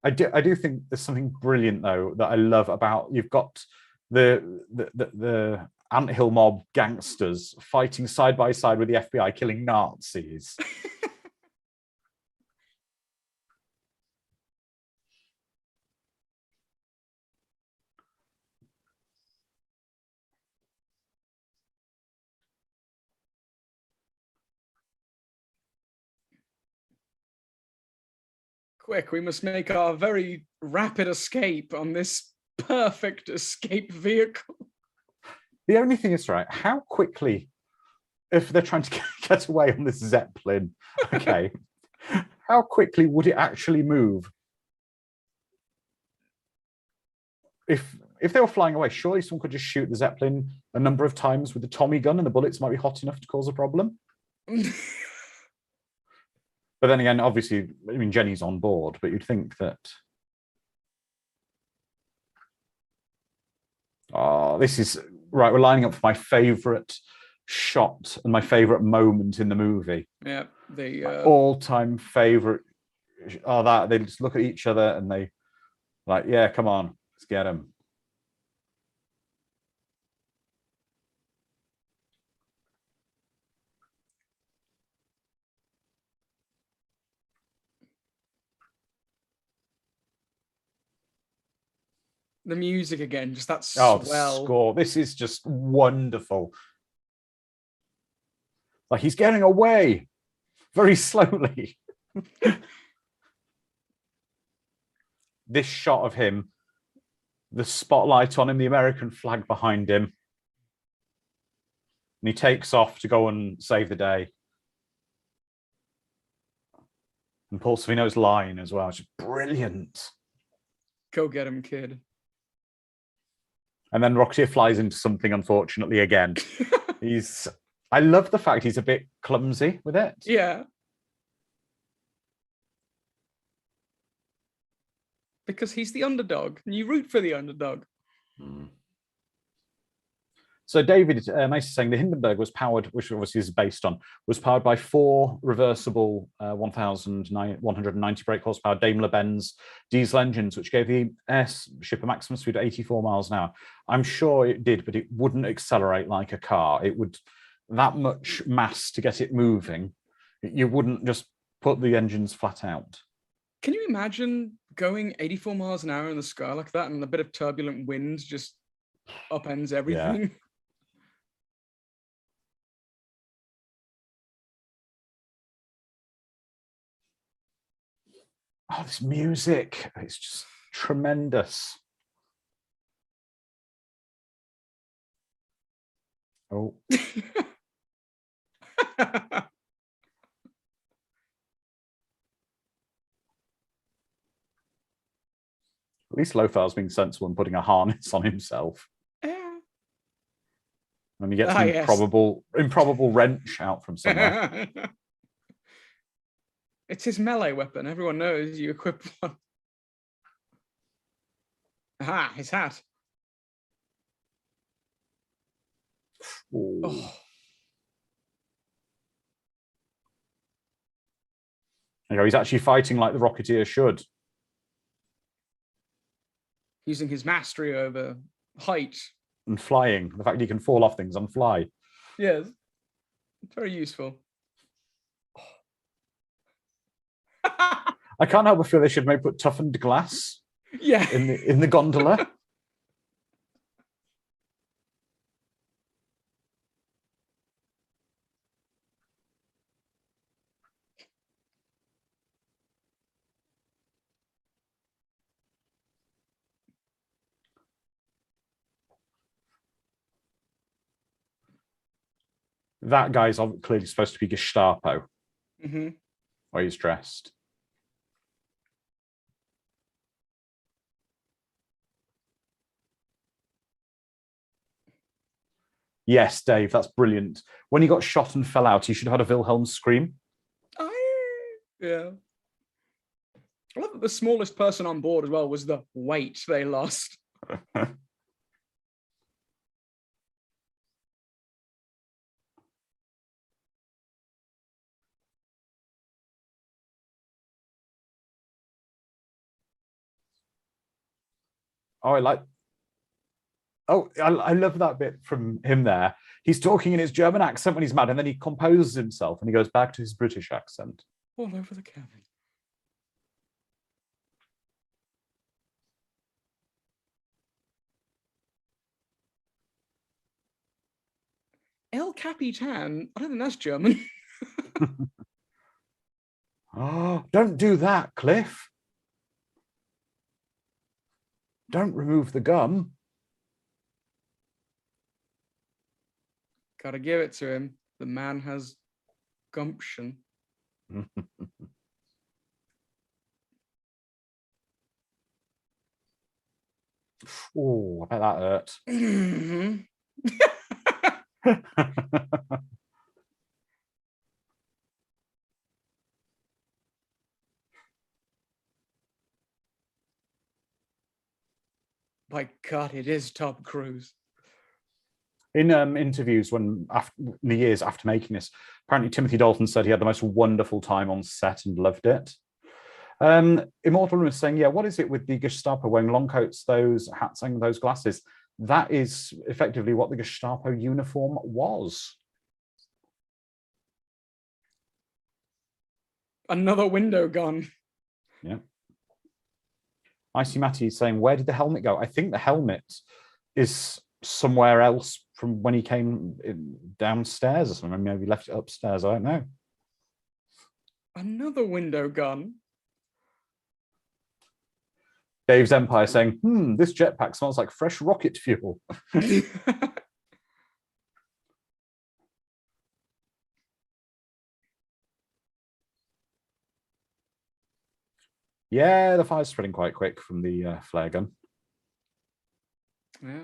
do think there's something brilliant though that I love about you've got the anthill mob gangsters fighting side by side with the FBI killing Nazis. Quick, we must make our very rapid escape on this perfect escape vehicle. The only thing is, right, how quickly, if they're trying to get away on this Zeppelin, okay, how quickly would it actually move? If they were flying away, surely someone could just shoot the Zeppelin a number of times with the Tommy gun and the bullets might be hot enough to cause a problem. But then again, obviously, I mean, Jenny's on board, but you'd think that... Oh, this is... Right, we're lining up for my favourite shot and my favourite moment in the movie. Yeah, the... all-time favourite are that they just look at each other and they like, yeah, come on, let's get him. The music again, just that Oh, the swell. score. This is just wonderful. Like he's getting away very slowly. This shot of him, the spotlight on him, the American flag behind him. And he takes off to go and save the day. And Paul Sorvino's line as well, which is brilliant. Go get him, kid. And then Rocketeer flies into something, unfortunately, again. I love the fact he's a bit clumsy with it. Yeah. Because he's the underdog, and you root for the underdog. So David Mace is saying the Hindenburg was powered, which obviously is based on, was powered by 4 reversible 1,190 brake horsepower Daimler-Benz diesel engines, which gave the airship a maximum speed of 84 miles an hour. I'm sure it did, but it wouldn't accelerate like a car. It would, that much mass to get it moving, you wouldn't just put the engines flat out. Can you imagine going 84 miles an hour in the sky like that, and a bit of turbulent wind just upends everything? Yeah. Oh, this music, it's just tremendous. Oh. At least Lothar's being sensible and putting a harness on himself. Yeah. And he gets an improbable wrench out from somewhere. It's his melee weapon. Everyone knows you equip one. Aha, his hat. Oh. There you go. He's actually fighting like the Rocketeer should. Using his mastery over height. And flying. The fact he can fall off things and fly. Yes. Very useful. I can't help but feel they should maybe put toughened glass in the gondola. That guy's clearly supposed to be Gestapo. Where he's dressed. Yes, Dave, that's brilliant. When he got shot and fell out, he should have had a Wilhelm scream. Yeah. I love that the smallest person on board as well was the weight they lost. Oh, I love that bit from him there. He's talking in his German accent when he's mad, and then he composes himself and he goes back to his British accent. All over the cabin. El Capitan? I don't think that's German. Oh, don't do that, Cliff. Don't remove the gum. Gotta give it to him. The man has gumption. Oh, I bet that hurt. My God, it is Tom Cruise. In interviews in the years after making this, apparently Timothy Dalton said he had the most wonderful time on set and loved it. Immortal was saying, yeah, what is it with the Gestapo wearing long coats, those hats and those glasses? That is effectively what the Gestapo uniform was. Another window gone. Yeah. Icy Matty is saying, where did the helmet go? I think the helmet is somewhere else from when he came downstairs or something. Maybe left it upstairs. I don't know. Another window gun. Dave's Empire saying, this jetpack smells like fresh rocket fuel. Yeah, the fire's spreading quite quick from the flare gun. Yeah.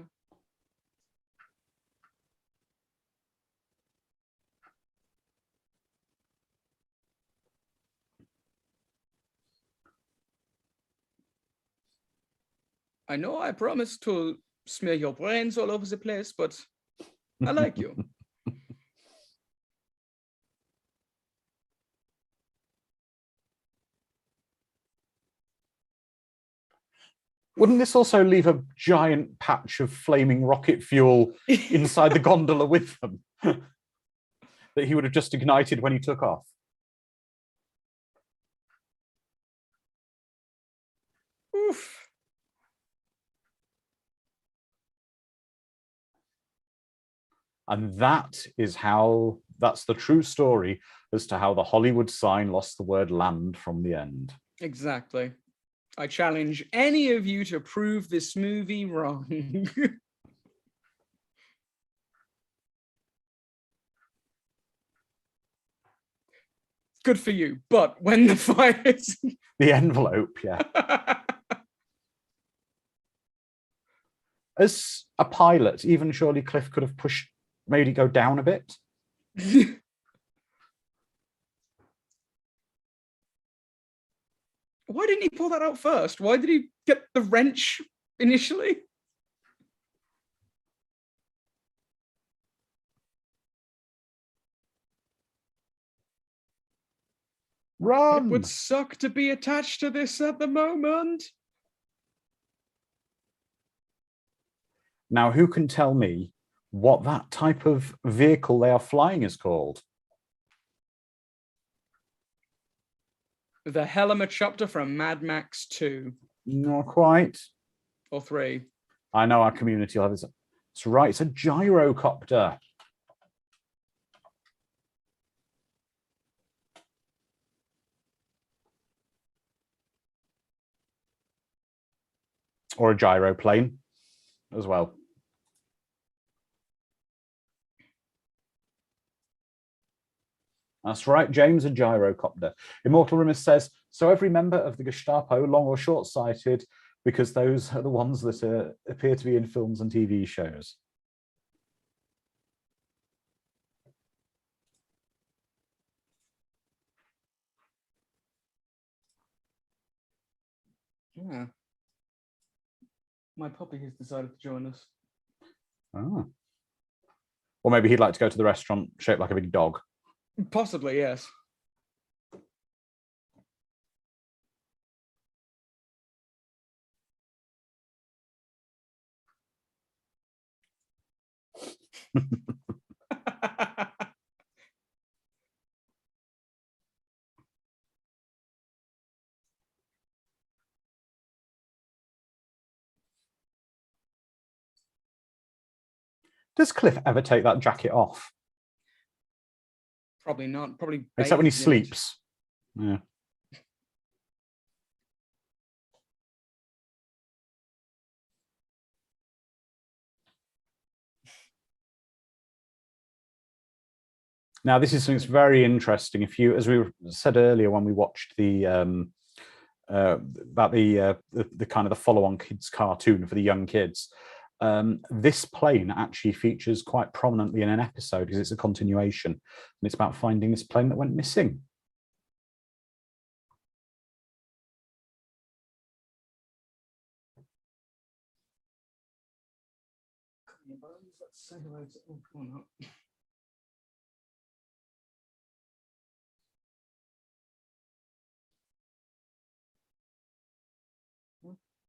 I know I promised to smear your brains all over the place, but I like you. Wouldn't this also leave a giant patch of flaming rocket fuel inside the gondola with them that he would have just ignited when he took off? Oof. And that's the true story as to how the Hollywood sign lost the word land from the end. Exactly. I challenge any of you to prove this movie wrong. Good for you, but when the fire is... The envelope, yeah. As a pilot, even surely Cliff could have made it go down a bit. Why didn't he pull that out first? Why did he get the wrench initially? Run! It would suck to be attached to this at the moment. Now, who can tell me what that type of vehicle they are flying is called? The helicopter from Mad Max 2. Not quite. Or 3. I know our community will have this. It's right, it's a gyrocopter. Or a gyroplane as well. That's right, James, a gyrocopter. Immortal Rimus says, so every member of the Gestapo, long or short-sighted, because those are the ones that appear to be in films and TV shows. Yeah. My puppy has decided to join us. Oh. Or maybe he'd like to go to the restaurant shaped like a big dog. Possibly, yes. Does Cliff ever take that jacket off? Probably not. Probably except when he bathes in it. sleeps. Yeah. Now, this is something that's very interesting. If you, as we said earlier when we watched the about the kind of the follow-on kids cartoon for the young kids, this plane actually features quite prominently in an episode because it's a continuation, and it's about finding this plane that went missing. Let's say hello to... Oh, come on up.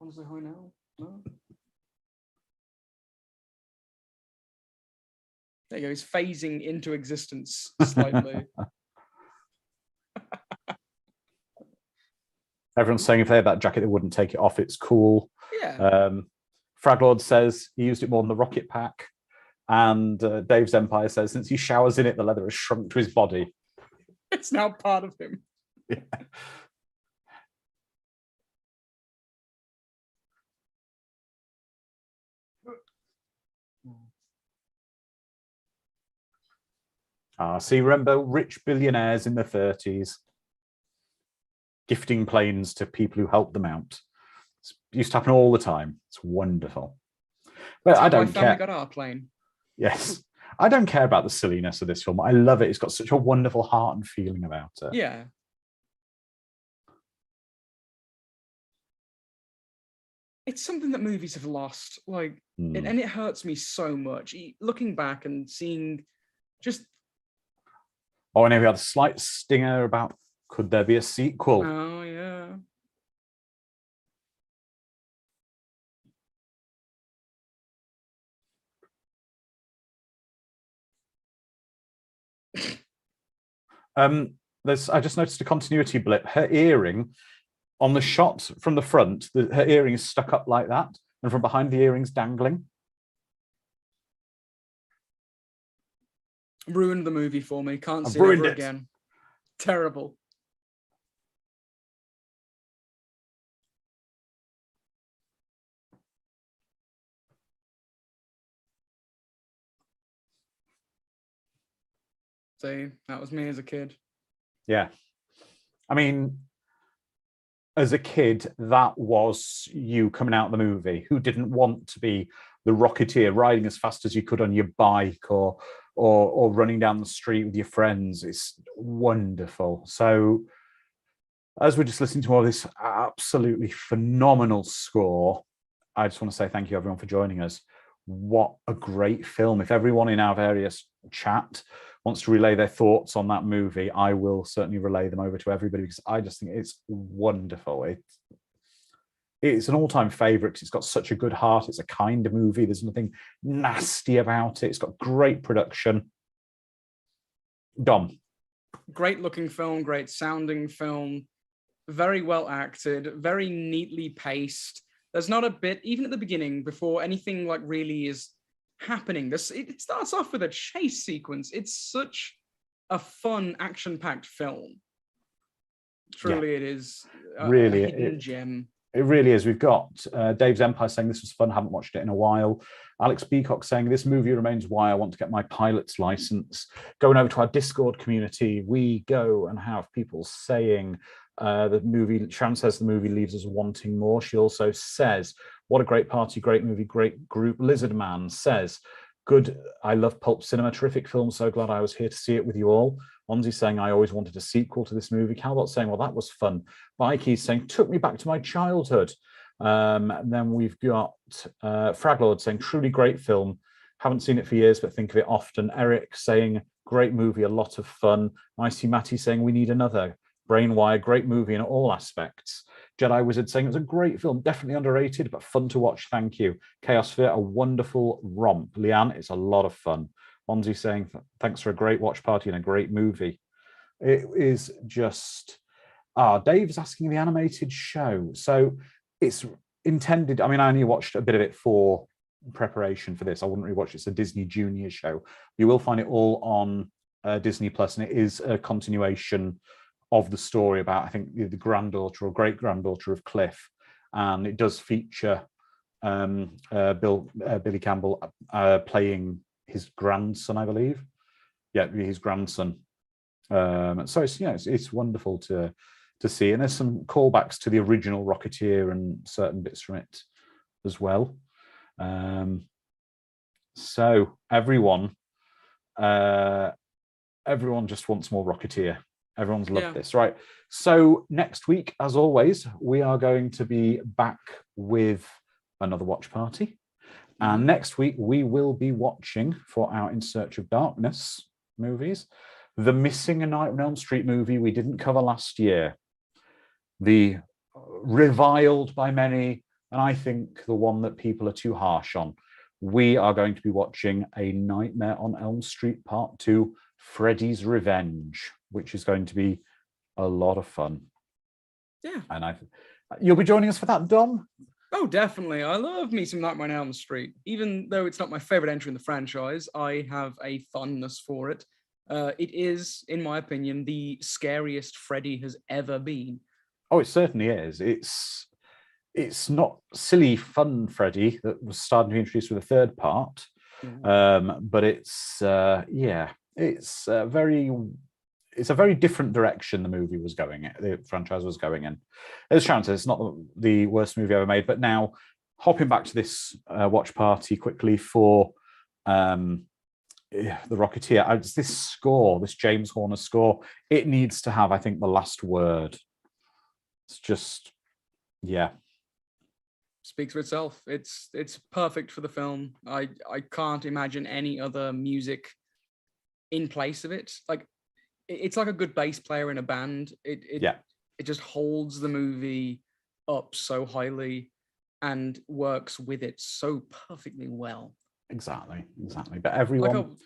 Want to say hi now? No? There you go. He's phasing into existence slightly. Everyone's saying if they had that jacket, they wouldn't take it off. It's cool. Yeah. Fraglord says he used it more than the rocket pack. And Dave's Empire says since he showers in it, the leather has shrunk to his body. It's now part of him. Yeah. So you remember rich billionaires in their 30s gifting planes to people who help them out. It used to happen all the time. It's wonderful. But That's I how don't my family care. got our plane. Yes. I don't care about the silliness of this film. I love it. It's got such a wonderful heart and feeling about it. Yeah. It's something that movies have lost. Like, and it hurts me so much. Looking back and seeing just... Oh, and we had a slight stinger about could there be a sequel? Oh, yeah. I just noticed a continuity blip. Her earring on the shot from the front, her earring is stuck up like that, and from behind the earring's dangling. Ruined the movie for me. Can't I've see it ruined ever it. again. Terrible. See, that was me as a kid. Yeah. I mean, as a kid, that was you coming out of the movie. Who didn't want to be the Rocketeer, riding as fast as you could on your bike or running down the street with your friends? It's wonderful. So as we're just listening to all this absolutely phenomenal score, I just want to say thank you, everyone, for joining us. What a great film. If everyone in our various chat wants to relay their thoughts on that movie, I will certainly relay them over to everybody because I just think it's wonderful. It's an all-time favorite because it's got such a good heart. It's a kind of movie. There's nothing nasty about it. It's got great production. Dom. Great looking film, great sounding film, very well acted, very neatly paced. There's not a bit, even at the beginning, before anything like really is happening. It starts off with a chase sequence. It's such a fun, action-packed film. Truly, it is really a hidden gem. It really is. We've got Dave's Empire saying this was fun, haven't watched it in a while. Alex Beacock saying this movie remains why I want to get my pilot's license. Going over to our Discord community, we go and have people saying the movie, Sharon says the movie leaves us wanting more. She also says, what a great party, great movie, great group. Lizard Man says, good, I love pulp cinema, terrific film, so glad I was here to see it with you all. Onzi saying, I always wanted a sequel to this movie. Calbot saying, well, that was fun. Vikey saying, took me back to my childhood. And then we've got Fraglord saying, truly great film. Haven't seen it for years, but think of it often. Eric saying, great movie, a lot of fun. Icy Matty saying, we need another. Brainwire, great movie in all aspects. Jedi Wizard saying, it was a great film, definitely underrated, but fun to watch, thank you. Chaos Sphere, a wonderful romp. Leanne, it's a lot of fun. Bonzi saying, thanks for a great watch party and a great movie. It is just... Dave's asking the animated show. So it's intended... I mean, I only watched a bit of it for preparation for this. I wouldn't rewatch it. It's a Disney Junior show. You will find it all on Disney Plus, and it is a continuation of the story about, I think, the granddaughter or great-granddaughter of Cliff. And it does feature Billy Campbell playing his grandson, I believe. Yeah, his grandson. So it's wonderful to see, and there's some callbacks to the original Rocketeer and certain bits from it as well. So everyone just wants more Rocketeer. Everyone's loved this, right? So next week, as always, we are going to be back with another watch party. And next week, we will be watching, for our In Search of Darkness movies, the Missing a Night on Elm Street movie we didn't cover last year. The reviled by many, and I think the one that people are too harsh on. We are going to be watching A Nightmare on Elm Street Part 2, Freddy's Revenge, which is going to be a lot of fun. Yeah. And you'll be joining us for that, Dom? Oh, definitely. I love me some Nightmare on Elm Street. Even though it's not my favorite entry in the franchise, I have a fondness for it. It is, in my opinion, the scariest Freddy has ever been. Oh, it certainly is. It's not silly, fun Freddy that was starting to be introduced with the third part, but it's it's a very different direction the movie was going in, the franchise was going in. As Sharon says, it's not the worst movie ever made, but now hopping back to this watch party quickly for the Rocketeer, this score, this James Horner score, it needs to have, I think, the last word. It's just, yeah. Speaks for itself. It's perfect for the film. I can't imagine any other music in place of it. Like, it's like a good bass player in a band. It just holds the movie up so highly and works with it so perfectly well. Exactly. But everyone,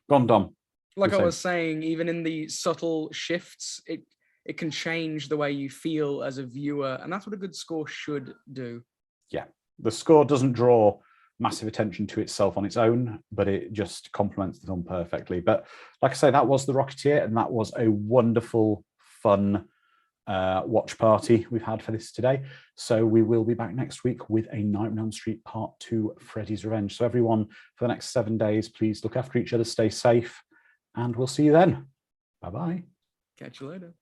gone, Dom. Like I was saying, even in the subtle shifts, it can change the way you feel as a viewer, and that's what a good score should do. Yeah, the score doesn't draw massive attention to itself on its own, but it just complements the film perfectly. But like I say, that was The Rocketeer, and that was a wonderful, fun watch party we've had for this today. So we will be back next week with a Nightmare on Elm Street Part 2, Freddy's Revenge. So everyone, for the next 7 days, please look after each other, stay safe, and we'll see you then. Bye-bye. Catch you later.